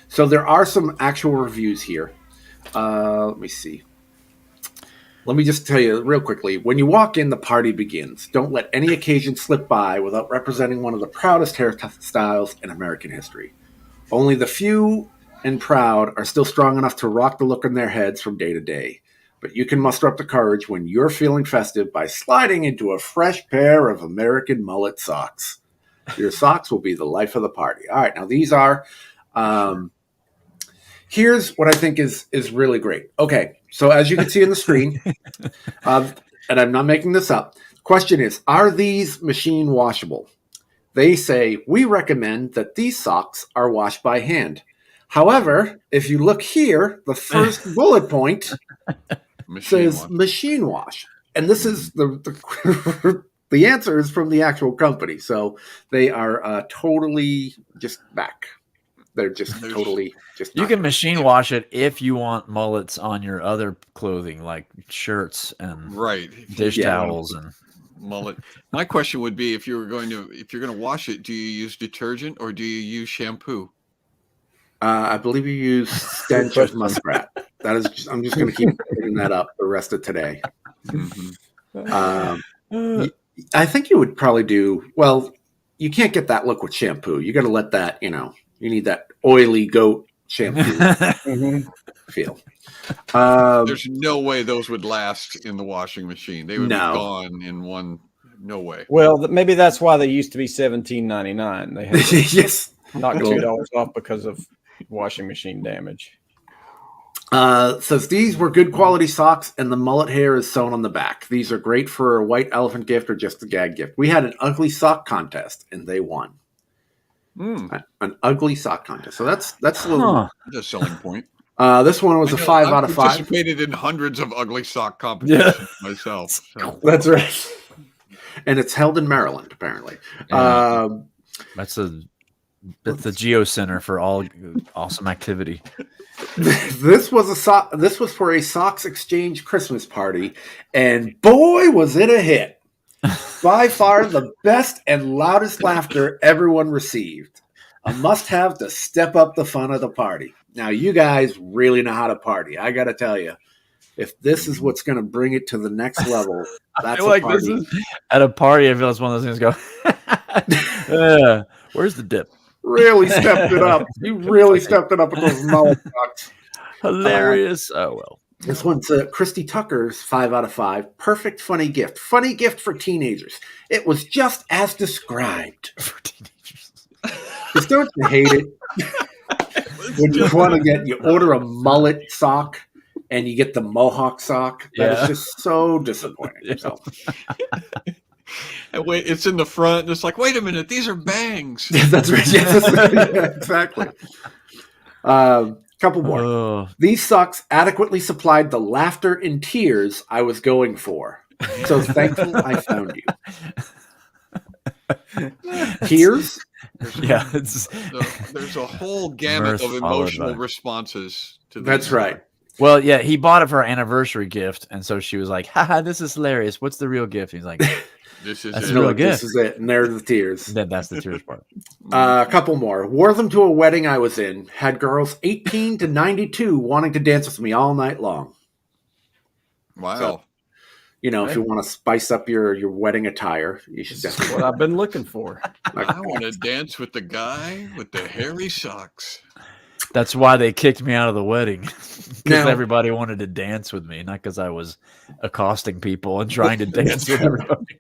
So there are some actual reviews here. Let me see. Let me just tell you real quickly. When you walk in, the party begins. Don't let any occasion slip by without representing one of the proudest hairstyles in American history. Only the few and proud are still strong enough to rock the look in their heads from day to day. But you can muster up the courage when you're feeling festive by sliding into a fresh pair of American mullet socks. Your socks will be the life of the party. All right, now these are... here's what I think is really great. Okay, so as you can see on the screen, and I'm not making this up, the question is, are these machine washable? They say, we recommend that these socks are washed by hand. However, if you look here, the first bullet point says machine wash. And this is the the answer is from the actual company. So they are totally just back. They're just totally just. You not can gonna- machine wash it if you want mullets on your other clothing, like shirts and Right. dish Yeah. towels and Mullet. My question would be, if you're going to wash it, do you use detergent or do you use shampoo? I believe you use stench of muskrat. That is. I'm just going to keep picking that up the rest of today. I think you would probably do well. You can't get that look with shampoo. You got to let that. You need that oily goat shampoo feel. There's no way those would last in the washing machine. They would be No. gone in one. No way. Well, maybe that's why they used to be $17.99. They had to Yes. knock $2 off because of washing machine damage. Says these were good quality socks, and the mullet hair is sewn on the back. These are great for a white elephant gift or just a gag gift. We had an ugly sock contest, and they won. An ugly sock contest. So that's a little. That's a selling point. This one was a 5 out of 5. Participated in hundreds of ugly sock competitions myself. So. That's right. And it's held in Maryland, apparently. Yeah. That's a That's the Geo Center for all awesome activity. This was for a socks exchange Christmas party, and boy, was it a hit! By far the best and loudest laughter everyone received. A must-have to step up the fun of the party. Now, you guys really know how to party. I got to tell you, if this is what's going to bring it to the next level, that's a party. At a party, I feel it's one of those things. Go, where's the dip? Really stepped it up. You really stepped it up with those mullet socks. Hilarious. Oh well. This one's Christy Tucker's 5 out of 5. Perfect funny gift. Funny gift for teenagers. It was just as described. For teenagers. Just don't you hate it? When you want to you order a mullet sock and you get the mohawk sock. That is just so disappointing. Yeah. So. And wait, it's in the front. It's like, wait a minute, these are bangs. That's right. Yeah, exactly. Couple more. Oh. These socks adequately supplied the laughter and tears I was going for. So thankful I found you. Tears? Yeah, There's a whole gamut of emotional responses to this. That's right. Well, yeah, he bought it for her anniversary gift, and so she was like, haha, this is hilarious. What's the real gift? He's like, This is that's it. the real gift. This is it. And there's the tears. That's the tears part. A couple more. Wore them to a wedding I was in. Had girls 18 to 92 wanting to dance with me all night long. Wow. So, if you want to spice up your wedding attire, you should That's definitely. what I've been looking for. I want to dance with the guy with the hairy socks. That's why they kicked me out of the wedding. Because Now- everybody wanted to dance with me, not because I was accosting people and trying to dance with everybody.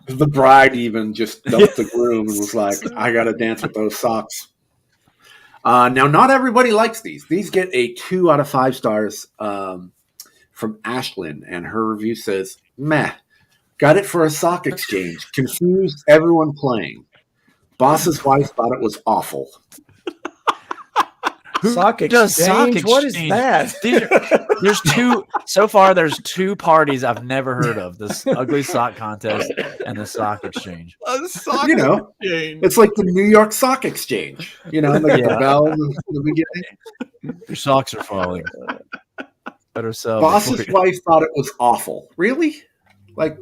The bride even just dumped the groom and was like, I got to dance with those socks. Now, not everybody likes these. These get a 2 out of 5 stars from Ashlyn, and her review says, meh. Got it for a sock exchange. Confused everyone playing. Boss's wife thought it was awful. Sock does sock exchange? What is exchange? that? There's two parties I've never heard of: this ugly sock contest and the sock exchange. A sock exchange. It's like the New York Sock Exchange. They get the bell in the beginning. Your socks are falling. Better sell. Boss's wife thought it was awful. Really? Like,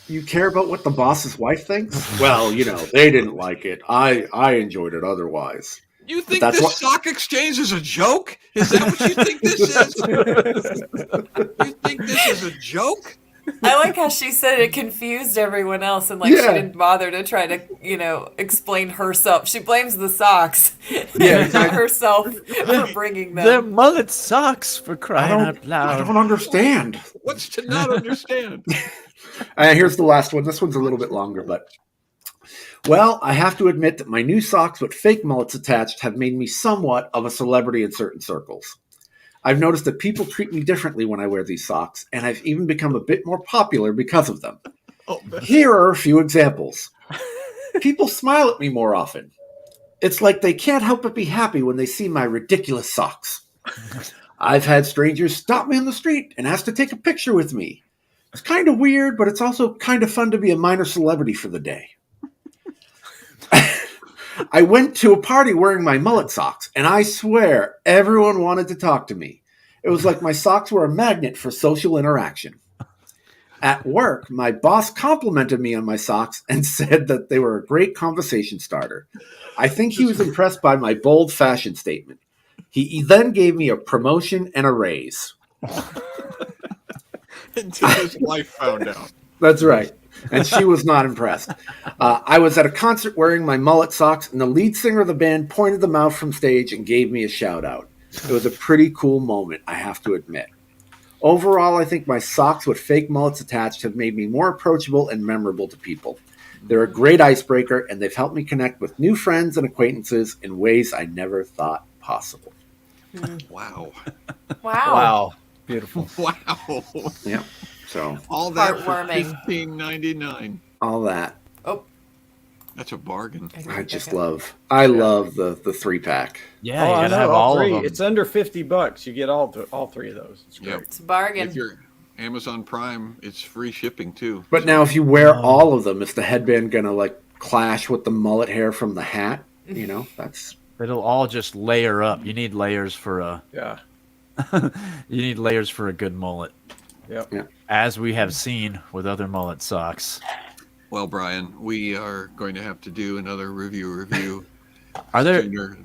you care about what the boss's wife thinks? Well, they didn't like it. I enjoyed it otherwise. You think this sock exchange is a joke? Is that what you think this is? You think this is a joke? I like how she said it confused everyone else, and she didn't bother to try to, explain herself. She blames the socks, not herself for bringing them. They're mullet socks, for crying out I loud. don't understand. What's to not understand? Here's the last one. This one's a little bit longer, but well, I have to admit that my new socks with fake mullets attached have made me somewhat of a celebrity in certain circles. I've noticed that people treat me differently when I wear these socks, and I've even become a bit more popular because of them. Here are a few examples. People smile at me more often. It's like they can't help but be happy when they see my ridiculous socks. I've had strangers stop me on the street and ask to take a picture with me. It's kind of weird, but it's also kind of fun to be a minor celebrity for the day. I went to a party wearing my mullet socks, and I swear everyone wanted to talk to me. It was like my socks were a magnet for social interaction. At work, my boss complimented me on my socks and said that they were a great conversation starter. I think he was impressed by my bold fashion statement. He then gave me a promotion and a raise. Until his wife found out. That's right. And she was not impressed. I was at a concert wearing my mullet socks, and the lead singer of the band pointed them out from stage and gave me a shout out. It was a pretty cool moment, I have to admit. Overall, I think my socks with fake mullets attached have made me more approachable and memorable to people. They're a great icebreaker, and they've helped me connect with new friends and acquaintances in ways I never thought possible. Wow. Wow. Beautiful. Wow. Yeah. So All that for Heartwarming. $15.99. all that. Oh, That's a bargain. I just love the 3-pack. Yeah, Oh, you I gotta know, have all three. of them. It's under $50. You get all three of those. It's great. Yep. it's a bargain. If you're Amazon Prime, it's free shipping too. But now if you wear all of them, is the headband going to clash with the mullet hair from the hat? You know, that's it'll all just layer up. You need layers for a you need layers for a good mullet. Yep. Yeah. As we have seen with other mullet socks. Well, Brian, we are going to have to do another review. Are there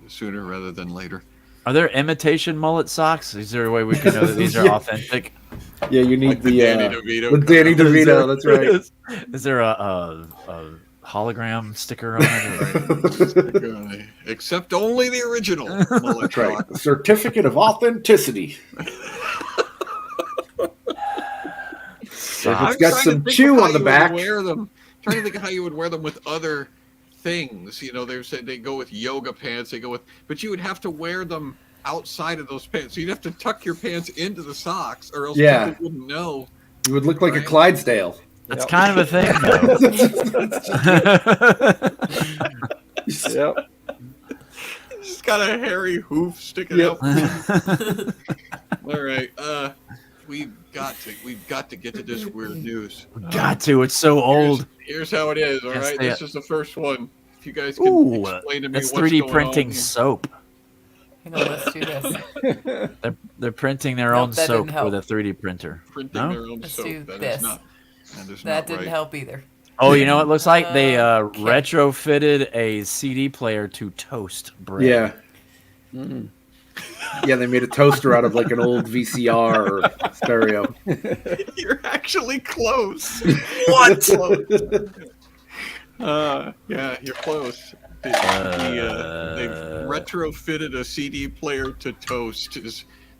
sooner rather than later? Are there imitation mullet socks? Is there a way we can know that these are authentic? Yeah, you need Like the Danny DeVito. The Danny DeVito, that's right. Is there a hologram sticker on it? Except only the original mullet That's right. sock. A certificate of authenticity. If I'm it's got trying some to think chew of how on the you would back. wear them. Trying to think of how you would wear them with other things. You know, they said they go with yoga pants. But you would have to wear them outside of those pants. So you'd have to tuck your pants into the socks, or else people wouldn't know. You would look like a Clydesdale. That's kind of a thing, though. Yep. He's got a hairy hoof sticking out. All right. We've got to get to this weird news. Got to. It's so old. Here's how it is. All Can't right. say This it. is the first one. If you guys can explain to me That's what's 3D going printing on here. soap. Let's do this. They're printing their own that soap didn't help. with a 3D printer. Printing No? their own Let's soap. do That this. is not That didn't right. help either. Oh, you know what it looks like? They Okay. retrofitted a CD player to toast bread. Yeah. Yeah, they made a toaster out of like an old VCR or stereo. You're actually close. What? Yeah, you're close. They've retrofitted a CD player to toast.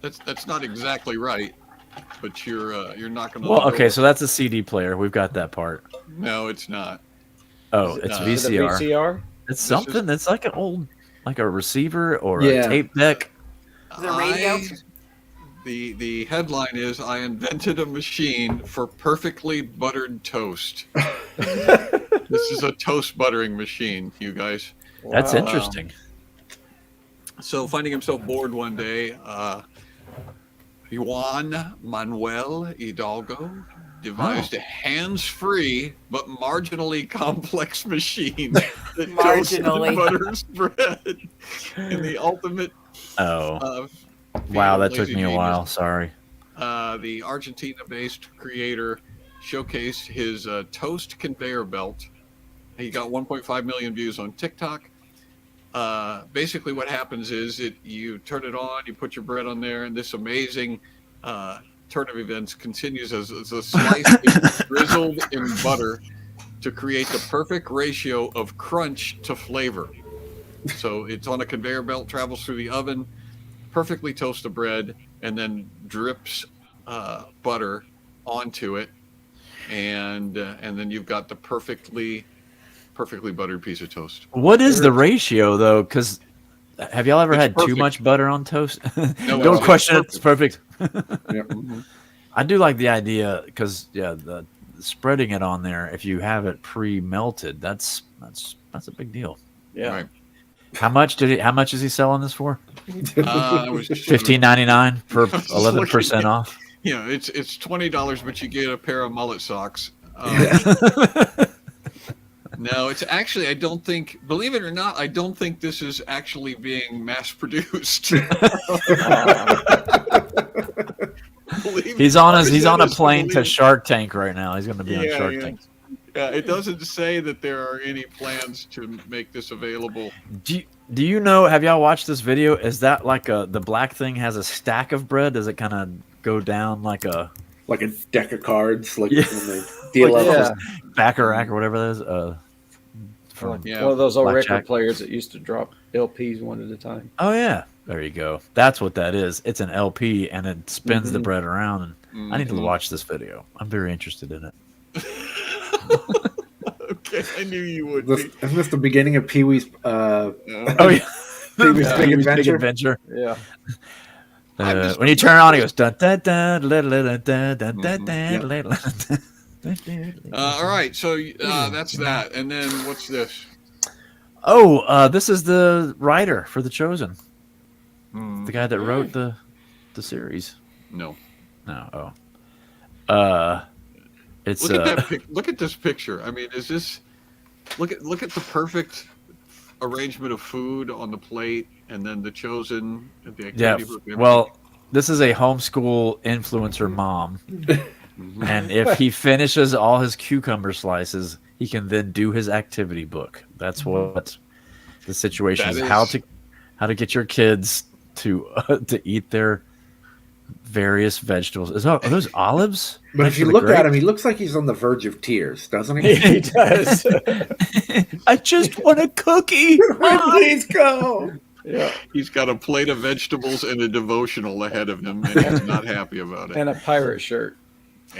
That's not exactly right, but you're not going to. Well, okay, so that's a CD player. We've got that part. No, it's not. Oh, Is it it's not? The VCR. VCR. It's something that's like an old, like a receiver or Yeah. a tape deck. The radio? The headline is I invented a machine for perfectly buttered toast. This is a toast buttering machine, you guys. That's Wow. interesting. So finding himself bored one day, Juan Manuel Hidalgo devised a hands-free but marginally complex machine that toasts and Marginally. butters bread in the ultimate. Oh, wow, that took lazy me a genius. while. Sorry. The Argentina-based creator showcased his toast conveyor belt. He got 1.5 million views on TikTok. Basically, what happens is you turn it on, you put your bread on there, and this amazing turn of events continues as a slice is drizzled in butter to create the perfect ratio of crunch to flavor. So it's on a conveyor belt, travels through the oven, perfectly toasts the bread, and then drips butter onto it, and then you've got the perfectly buttered piece of toast. What is the ratio, though? Because have y'all ever It's had too perfect. much butter on toast? No, Don't it's question it. It's perfect. Mhm. I do like the idea because the spreading it on there. If you have it pre-melted, that's a big deal. Yeah. Right. How much is he selling this for? I was just $15.99 for I was 11% looking- off. Yeah, it's $20, but you get a pair of mullet socks. No, it's actually, I don't think, believe it or not, I don't think this is actually being mass produced. He's on a plane to Shark Tank right now. He's going to be on Yeah, Shark yeah. Tank. It doesn't say that there are any plans to make this available. Do you know? Have y'all watched this video? Is that like the black thing has a stack of bread? Does it kind of go down like a deck of cards, like Yeah. when they deal out Yeah. Baccarat or whatever that is? From Yeah. One of those old Blackjack. record players that used to drop LPs one at a time. Oh yeah, there you go. That's what that is. It's an LP and it spins the Mhm. bread around. And I need to Mhm. watch this video. I'm very interested in it. Okay, I knew you would This, be. isn't this the beginning of Pee Wee's? Oh yeah, Pee-wee's Yeah. Big Pee-wee's Adventure? Adventure. Yeah. When you turn it on, it goes dun dun dun dun dun dun dun dun Yep. All right, so that's that. And then what's this? Oh, this is the writer for The Chosen, Hmm, the guy that wrote the series. no. No, it's Look at that. Look at this picture. I mean, is this? Look at the perfect arrangement of food on the plate, and then the chosen the Yeah. activity book. Well, this is a homeschool influencer mom, and if he finishes all his cucumber slices, he can then do his activity book. That's what the situation is. How to get your kids to eat their various vegetables. Are those olives? But if you look at him, he looks like he's on the verge of tears, doesn't he? He does. I just want a cookie. Please go. Yeah. He's got a plate of vegetables and a devotional ahead of him, and he's not happy about it. And a pirate shirt.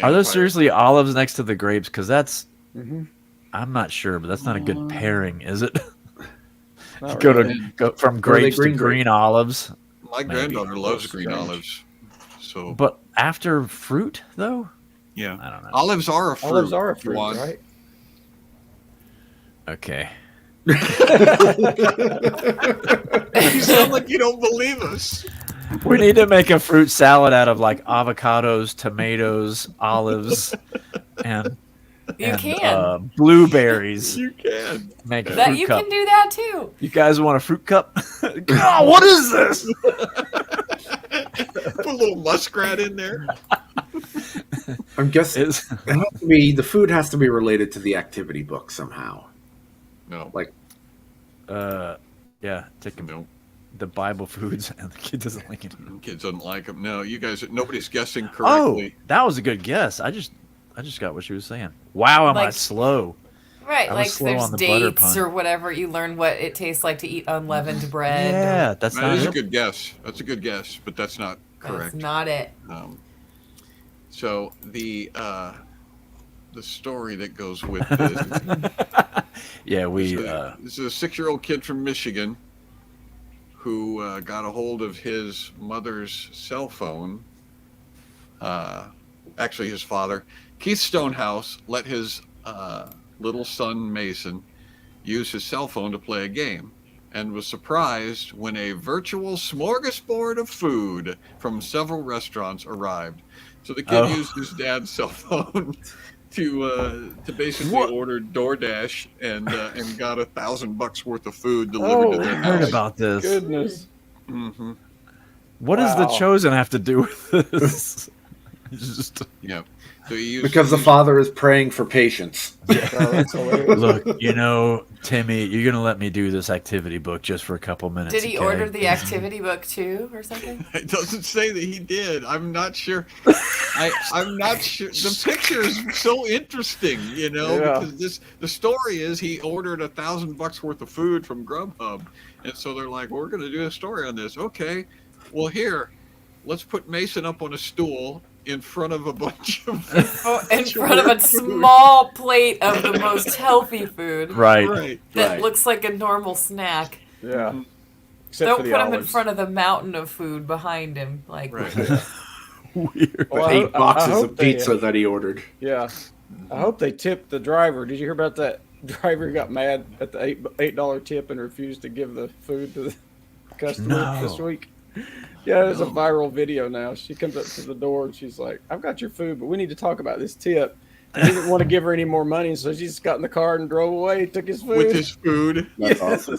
Are those seriously olives next to the grapes? Because that's, I'm not sure, but that's not a good pairing, is it? Go from grapes to green olives. My granddaughter loves green olives. So, but after fruit, though? Yeah. I don't know. Olives are a fruit. Olives are a fruit, right? Okay. You sound like you don't believe us. We need to make a fruit salad out of like avocados, tomatoes, olives, and blueberries. You can make a that. Fruit You cup. can do that too. You guys want a fruit cup? Oh, what is this? Put a little muskrat in there. I'm guessing the food has to be related to the activity book somehow. No, like, yeah, take the Bible foods, and the kid doesn't like it. The kid doesn't like them. No, you guys, nobody's guessing correctly. Oh, that was a good guess. I just got what she was saying. Wow, am I slow? Right, I was like slow there's on the butter dates pun. or whatever. You learn what it tastes like to eat unleavened bread. Yeah, that is a good guess. That's a good guess, but that's not correct. That's not it. So the story that goes with this. Yeah, this is a 6-year-old kid from Michigan who got a hold of his mother's cell phone. Actually, his father, Keith Stonehouse, let his little son Mason use his cell phone to play a game, and was surprised when a virtual smorgasbord of food from several restaurants arrived. So the kid used his dad's cell phone to basically order DoorDash and got $1,000 worth of food delivered to their house. I heard about this. Goodness. Mm-hmm. What does the chosen have to do with this? Yeah. So because the father is praying for patience. Look, Timmy, you're going to let me do this activity book just for a couple minutes. Did he order the activity book too or something? It doesn't say that he did. I'm not sure. I'm not sure. The picture is so interesting, because the story is he ordered $1,000 worth of food from Grubhub. And so they're like, we're going to do a story on this. Okay. Well, here, let's put Mason up on a stool in front of a bunch of in front of a small plate of the most healthy food. Right. That looks like a normal snack. Yeah. Don't put him in front of the mountain of food behind him. Like weird. Well, 8 boxes of pizza that he ordered. Yeah. I hope they tipped the driver. Did you hear about that driver who got mad at the $8 tip and refused to give the food to the customer this week? Yeah, there's a viral video now. She comes up to the door and she's like, I've got your food, but we need to talk about this tip. He didn't want to give her any more money, so she just got in the car and drove away, took his food. With his food. That's awesome.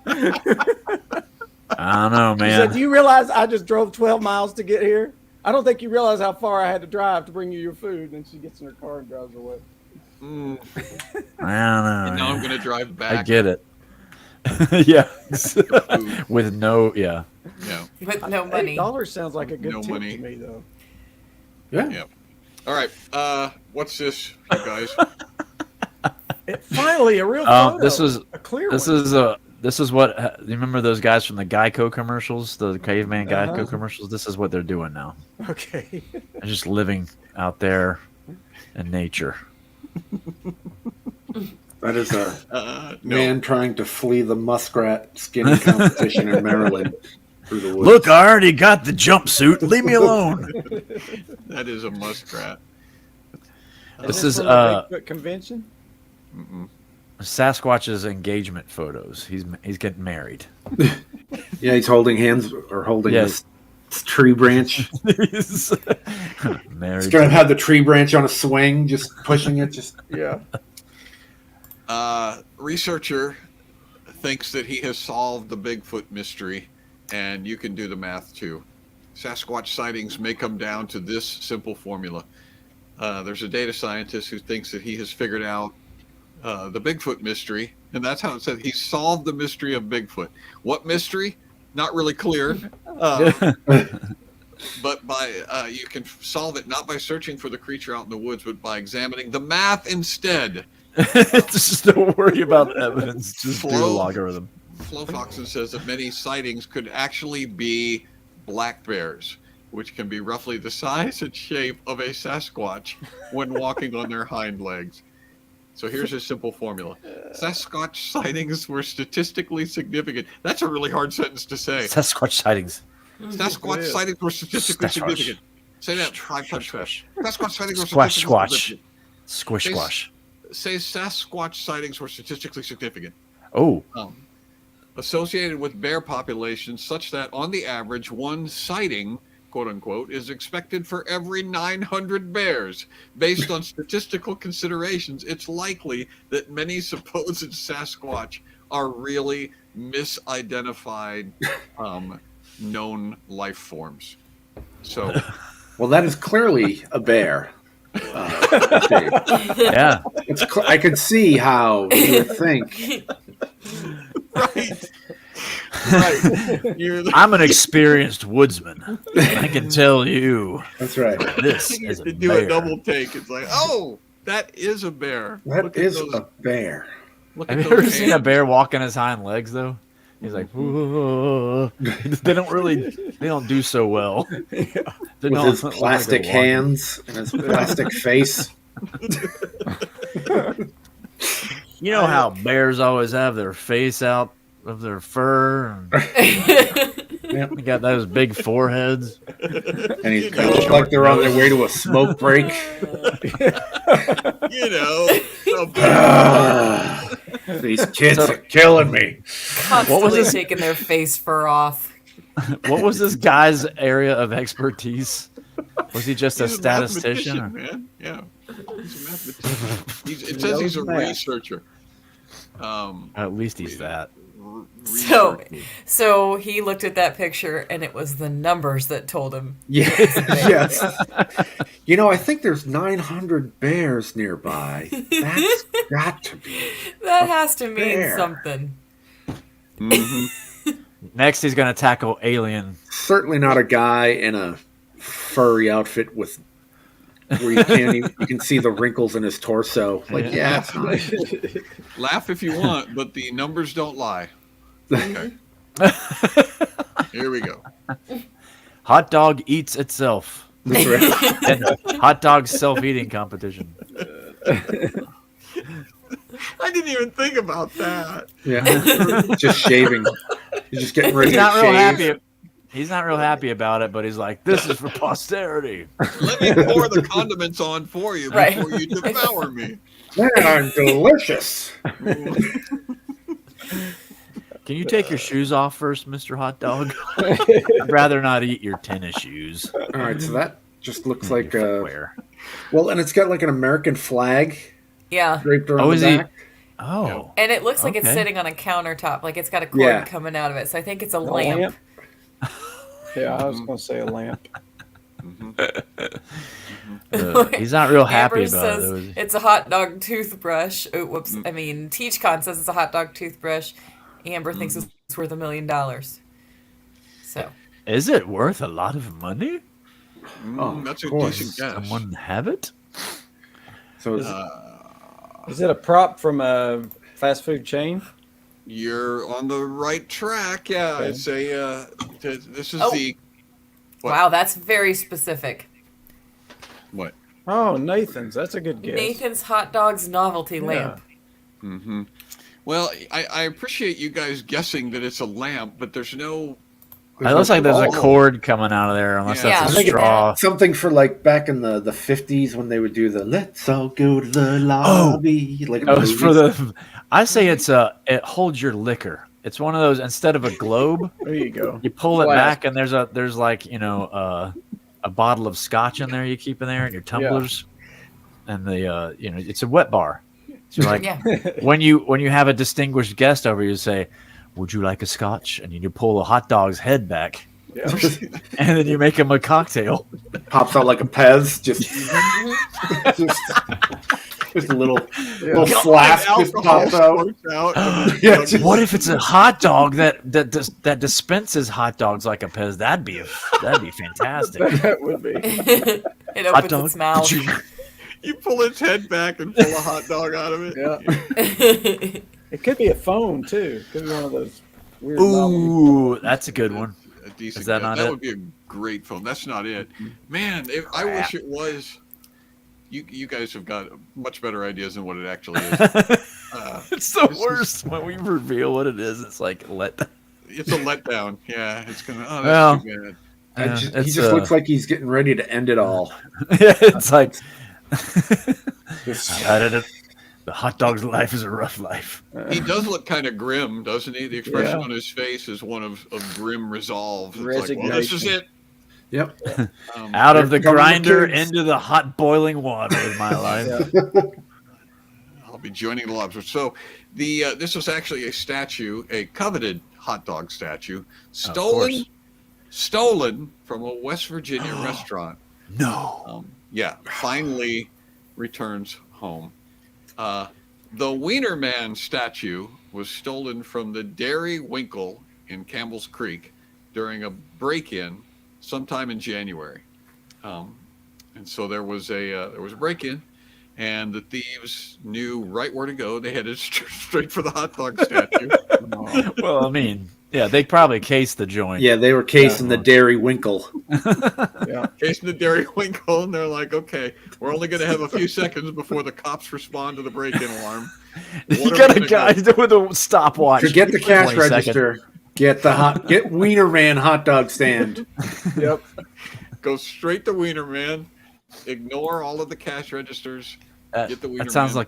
I don't know, man. She said, do you realize I just drove 12 miles to get here? I don't think you realize how far I had to drive to bring you your food. And she gets in her car and drives away. I don't know. And now I'm going to drive back. I get it. Yeah. With no, Yeah. With no money. $8 sounds like a good tip money. to me, though. Yeah. All right. What's this, you guys? Finally, a real photo. This is a clear this one. This is what you remember those guys from the Geico commercials, the caveman Geico commercials. This is what they're doing now. Okay. They're just living out there in nature. That is a man trying to flee the muskrat skinning competition in Maryland through the woods. Look, I already got the jumpsuit. Leave me alone. That is a muskrat. This is from the Bigfoot convention. Sasquatch's engagement photos. He's getting married. Yeah, he's holding hands or holding this tree branch. He's married. He's gonna have the tree branch on a swing, just pushing it. Yeah. Researcher thinks that he has solved the Bigfoot mystery, and you can do the math too. Sasquatch sightings may come down to this simple formula. There's a data scientist who thinks that he has figured out the Bigfoot mystery, and that's how it says he solved the mystery of Bigfoot. What mystery? Not really clear. But you can solve it not by searching for the creature out in the woods, but by examining the math instead. Just don't worry about the evidence. Just do the logarithm. Flo Foxon says that many sightings could actually be black bears, which can be roughly the size and shape of a Sasquatch when walking on their hind legs. So here's a simple formula. Sasquatch sightings were statistically significant. That's a really hard sentence to say. Sasquatch sightings. Sasquatch sightings were statistically significant. Say that 5 times fast. Sasquatch sightings were Squash, statistically squash. significant. Squish, squash. Say Sasquatch sightings were statistically significant. Oh. Associated with bear populations such that on the average one sighting, quote unquote, is expected for every 900 bears. Based on statistical considerations, it's likely that many supposed Sasquatch are really misidentified known life forms. So, well, that is clearly a bear. Yeah, I could see how you would think. Right. I'm an experienced woodsman. I can tell you. That's right. This is a to do bear. a double take. It's like, oh, that is a bear. That is a bear. Have you ever seen a bear walk on his hind legs though? He's like, whoa. They don't do so well. With his plastic hands and his plastic face. You know how bears always have their face out of their fur? They got those big foreheads. And they look like they're on their way to a smoke break. These kids are killing me. Constantly taking their face fur off. What was this guy's area of expertise? Was he just a statistician? Man. Yeah. He's a mathematician. It says he's a researcher. At least he's that. So he looked at that picture and it was the numbers that told him. Yes. You know, I think there's 900 bears nearby. That's got to be. That has to mean bear. something. Mm-hmm. Next, he's going to tackle Alien. Certainly not a guy in a furry outfit with where you can see the wrinkles in his torso. Like, yeah. Laugh if you want, but the numbers don't lie. Okay. Here we go. Hot dog eats itself. That's right. Hot dog self-eating competition. I didn't even think about that. Yeah. Just shaving. He's just getting ready to shave. He's not real happy about it, but he's like, this is for posterity. Let me pour the condiments on for you before you devour me. Man, delicious. Can you take your shoes off first, Mr. Hot Dog? I'd rather not eat your tennis shoes. All right, so that just looks like well, and it's got like an American flag. Yeah. Draped around the back. Oh. And it looks like it's sitting on a countertop, like it's got a cord coming out of it. So I think it's a lamp. Yeah, I was going to say a lamp. He's not real happy Amber about says it. it's a hot dog toothbrush. Oh, whoops. I mean, TeachCon says it's a hot dog toothbrush. Amber thinks it's worth $1 million. So. Is it worth a lot of money? That's a decent guess. Someone have it? So is it a prop from a fast food chain? You're on the right track. Yeah, Okay. it's a. This is the. What? Wow, that's very specific. What? Oh, Nathan's. That's a good guess. Nathan's Hot Dogs novelty lamp. Mm-hmm. Well, I appreciate you guys guessing that it's a lamp, but there's no. It looks like there's a cord coming out of there, unless that's a straw. Something for like back in the 50s when they would do the "Let's all go to the lobby." Like it was for the. I say it holds your liquor. It's one of those instead of a globe. There you go. You pull it back, and there's like a bottle of scotch in there you keep in there, and your tumblers, and the it's a wet bar. So like when you have a distinguished guest over, you say, "Would you like a scotch?" And you pull a hot dog's head back, and then you make him a cocktail. Pops out like a Pez, just a little flask just pops out. What if it's a hot dog that dispenses hot dogs like a Pez? That'd be fantastic. That would be. It opens its mouth. You pull its head back and pull a hot dog out of it. Yeah. It could be a phone too. Could be one of those weird. Ooh, that's a good one. A decent Is that guess. not That it? would be a great phone. That's not it, man. I wish it was. You guys have got much better ideas than what it actually is. It's the worst when we reveal what it is. It's like It's a letdown. Yeah, it's gonna. Oh, Well, that's too bad. He just looks like he's getting ready to end it all. It's like the hot dog's life is a rough life. He does look kind of grim, doesn't he? The expression on his face is one of grim resolve. It's like, well, this is it. Yep. Out of the Here come the grinder kids. into the hot boiling water of my life. I'll be joining the lobster. So this was actually a statue, a coveted hot dog statue, stolen from a West Virginia restaurant. No. Finally returns home. The Wiener Man statue was stolen from the Dairy Winkle in Campbell's Creek during a break-in sometime in January. And so there was a break-in, and the thieves knew right where to go. They headed straight for the hot dog statue. Well, I mean, yeah, they probably cased the joint. Yeah, they were casing the Dairy Winkle. Casing the Dairy Winkle, and they're like, okay, we're only going to have a few seconds before the cops respond to the break-in alarm. You got a guy with a stopwatch. Forget the cash 20 seconds. register. Get Wiener Man hot dog stand. Yep. Go straight to Wiener Man. Ignore all of the cash registers. Get the Wiener That sounds Man.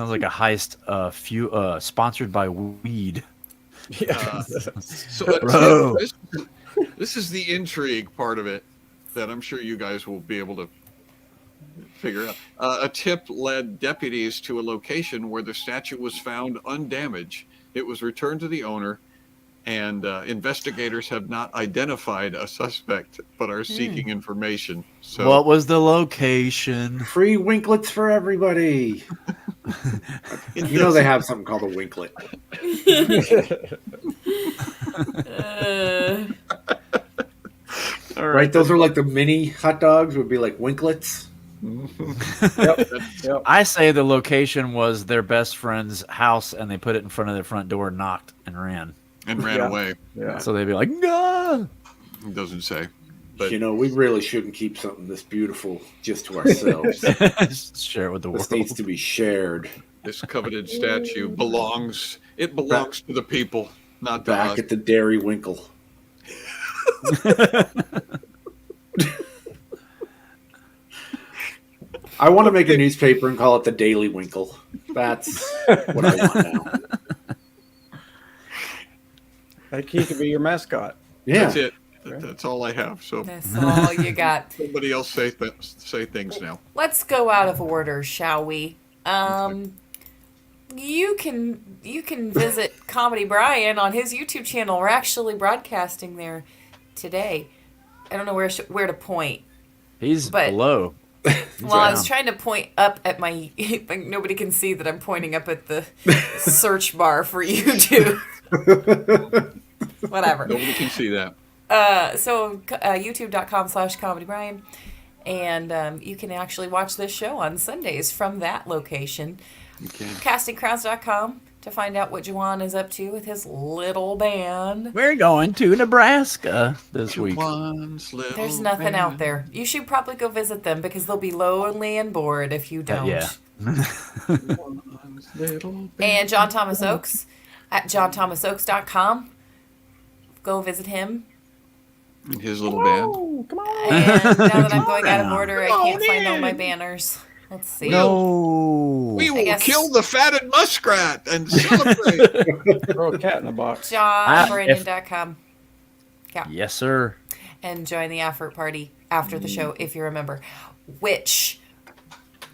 like a heist. Sponsored by weed. So this is the intrigue part of it that I'm sure you guys will be able to figure out. A tip led deputies to a location where the statue was found undamaged. It was returned to the owner, and investigators have not identified a suspect but are seeking information. So What was the location? Free winklets for everybody. You know they have something called a winklet. Right? Those are like the mini hot dogs would be like winklets. Yep. I say the location was their best friend's house, and they put it in front of their front door, knocked, and ran. and ran away. Yeah. So they'd be like, "No." It doesn't say. But You know, we really shouldn't keep something this beautiful just to ourselves. Share it with the This world. needs to be shared. this coveted statue belongs to the people, not to Back us. at the Dairy Winkle. I want to make a newspaper and call it the Daily Winkle. That's what I want now. Like he could be your mascot. Yeah. That's it. That's all I have. So That's all you got. somebody else say things now. Let's go out of order, shall we? You can visit Comedy Brian on his YouTube channel. We're actually broadcasting there today. I don't know where to point. He's But- below. Well, I was trying to point up at my. Nobody can see that I'm pointing up at the search bar for YouTube. Whatever. Nobody can see that. So youtube.com/comedybrian, and you can actually watch this show on Sundays from that location. Okay. Castingcrowns.com to find out what Juan is up to with his little band. We're going to Nebraska this week. There's nothing out there. You should probably go visit them because they'll be lonely and bored if you don't. Yeah. And John Thomas Oakes at johnthomasoakes.com. Go visit him. His little band. And now that I'm going out of order, I can't find all my banners. Let's see. No. We will guess- kill the fatted muskrat and celebrate. Throw a cat in a box. JohnBranyan.com. Yeah. Yes, sir. And join the after party after the show if you remember. Which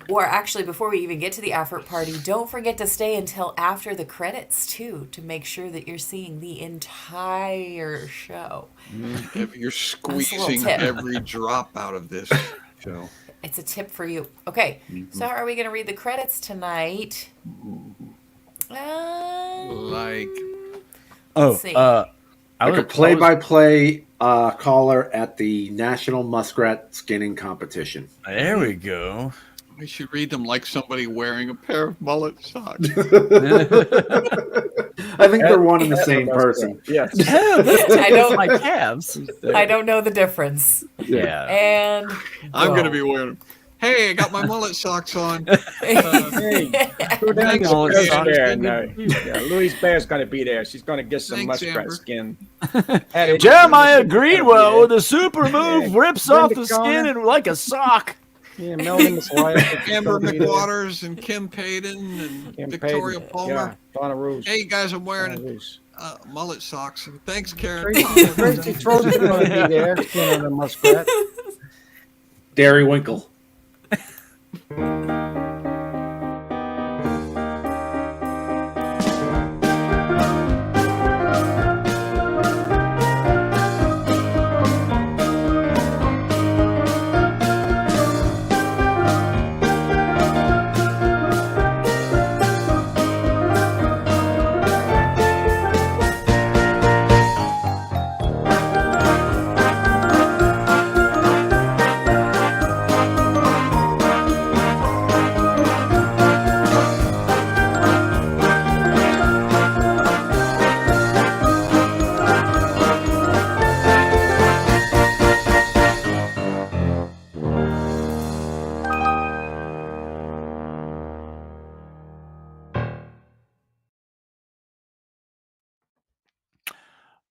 Or actually, before we even get to the after party, don't forget to stay until after the credits, too, to make sure that you're seeing the entire show. You're squeezing every drop out of this show. It's a tip for you. Okay, so how are we going to read the credits tonight? Like, let's see. Like a play-by-play caller at the National Muskrat Skinning Competition. There we go. I should read them like somebody wearing a pair of mullet socks. I think they're one and the same person. Yes. I don't my calves. I don't know the difference. Yeah. And I'm going to be wearing them. Hey, I got my mullet socks on. Hey, go down Thanks, to Louis Amber. Bear. And, Louis Bear's going to be there. She's going to get some Thanks, muskrat Amber. skin. Jeremiah Greenwell with a super move Yeah. rips Brenda off the skin Connor. and like a sock. Yeah, Melanie McGuire. Amber McWaters and Kim Payton and Kim Victoria Payton. Palmer. Yeah, Donna Rouge. Hey, guys, I'm Donna wearing Rouge. mullet socks. Thanks, Karen. Tracy Trojan's going to be there. Skinning the muskrat. Dairy Winkle.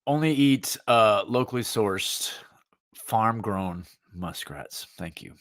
Only eat locally sourced, farm grown muskrats. Thank you.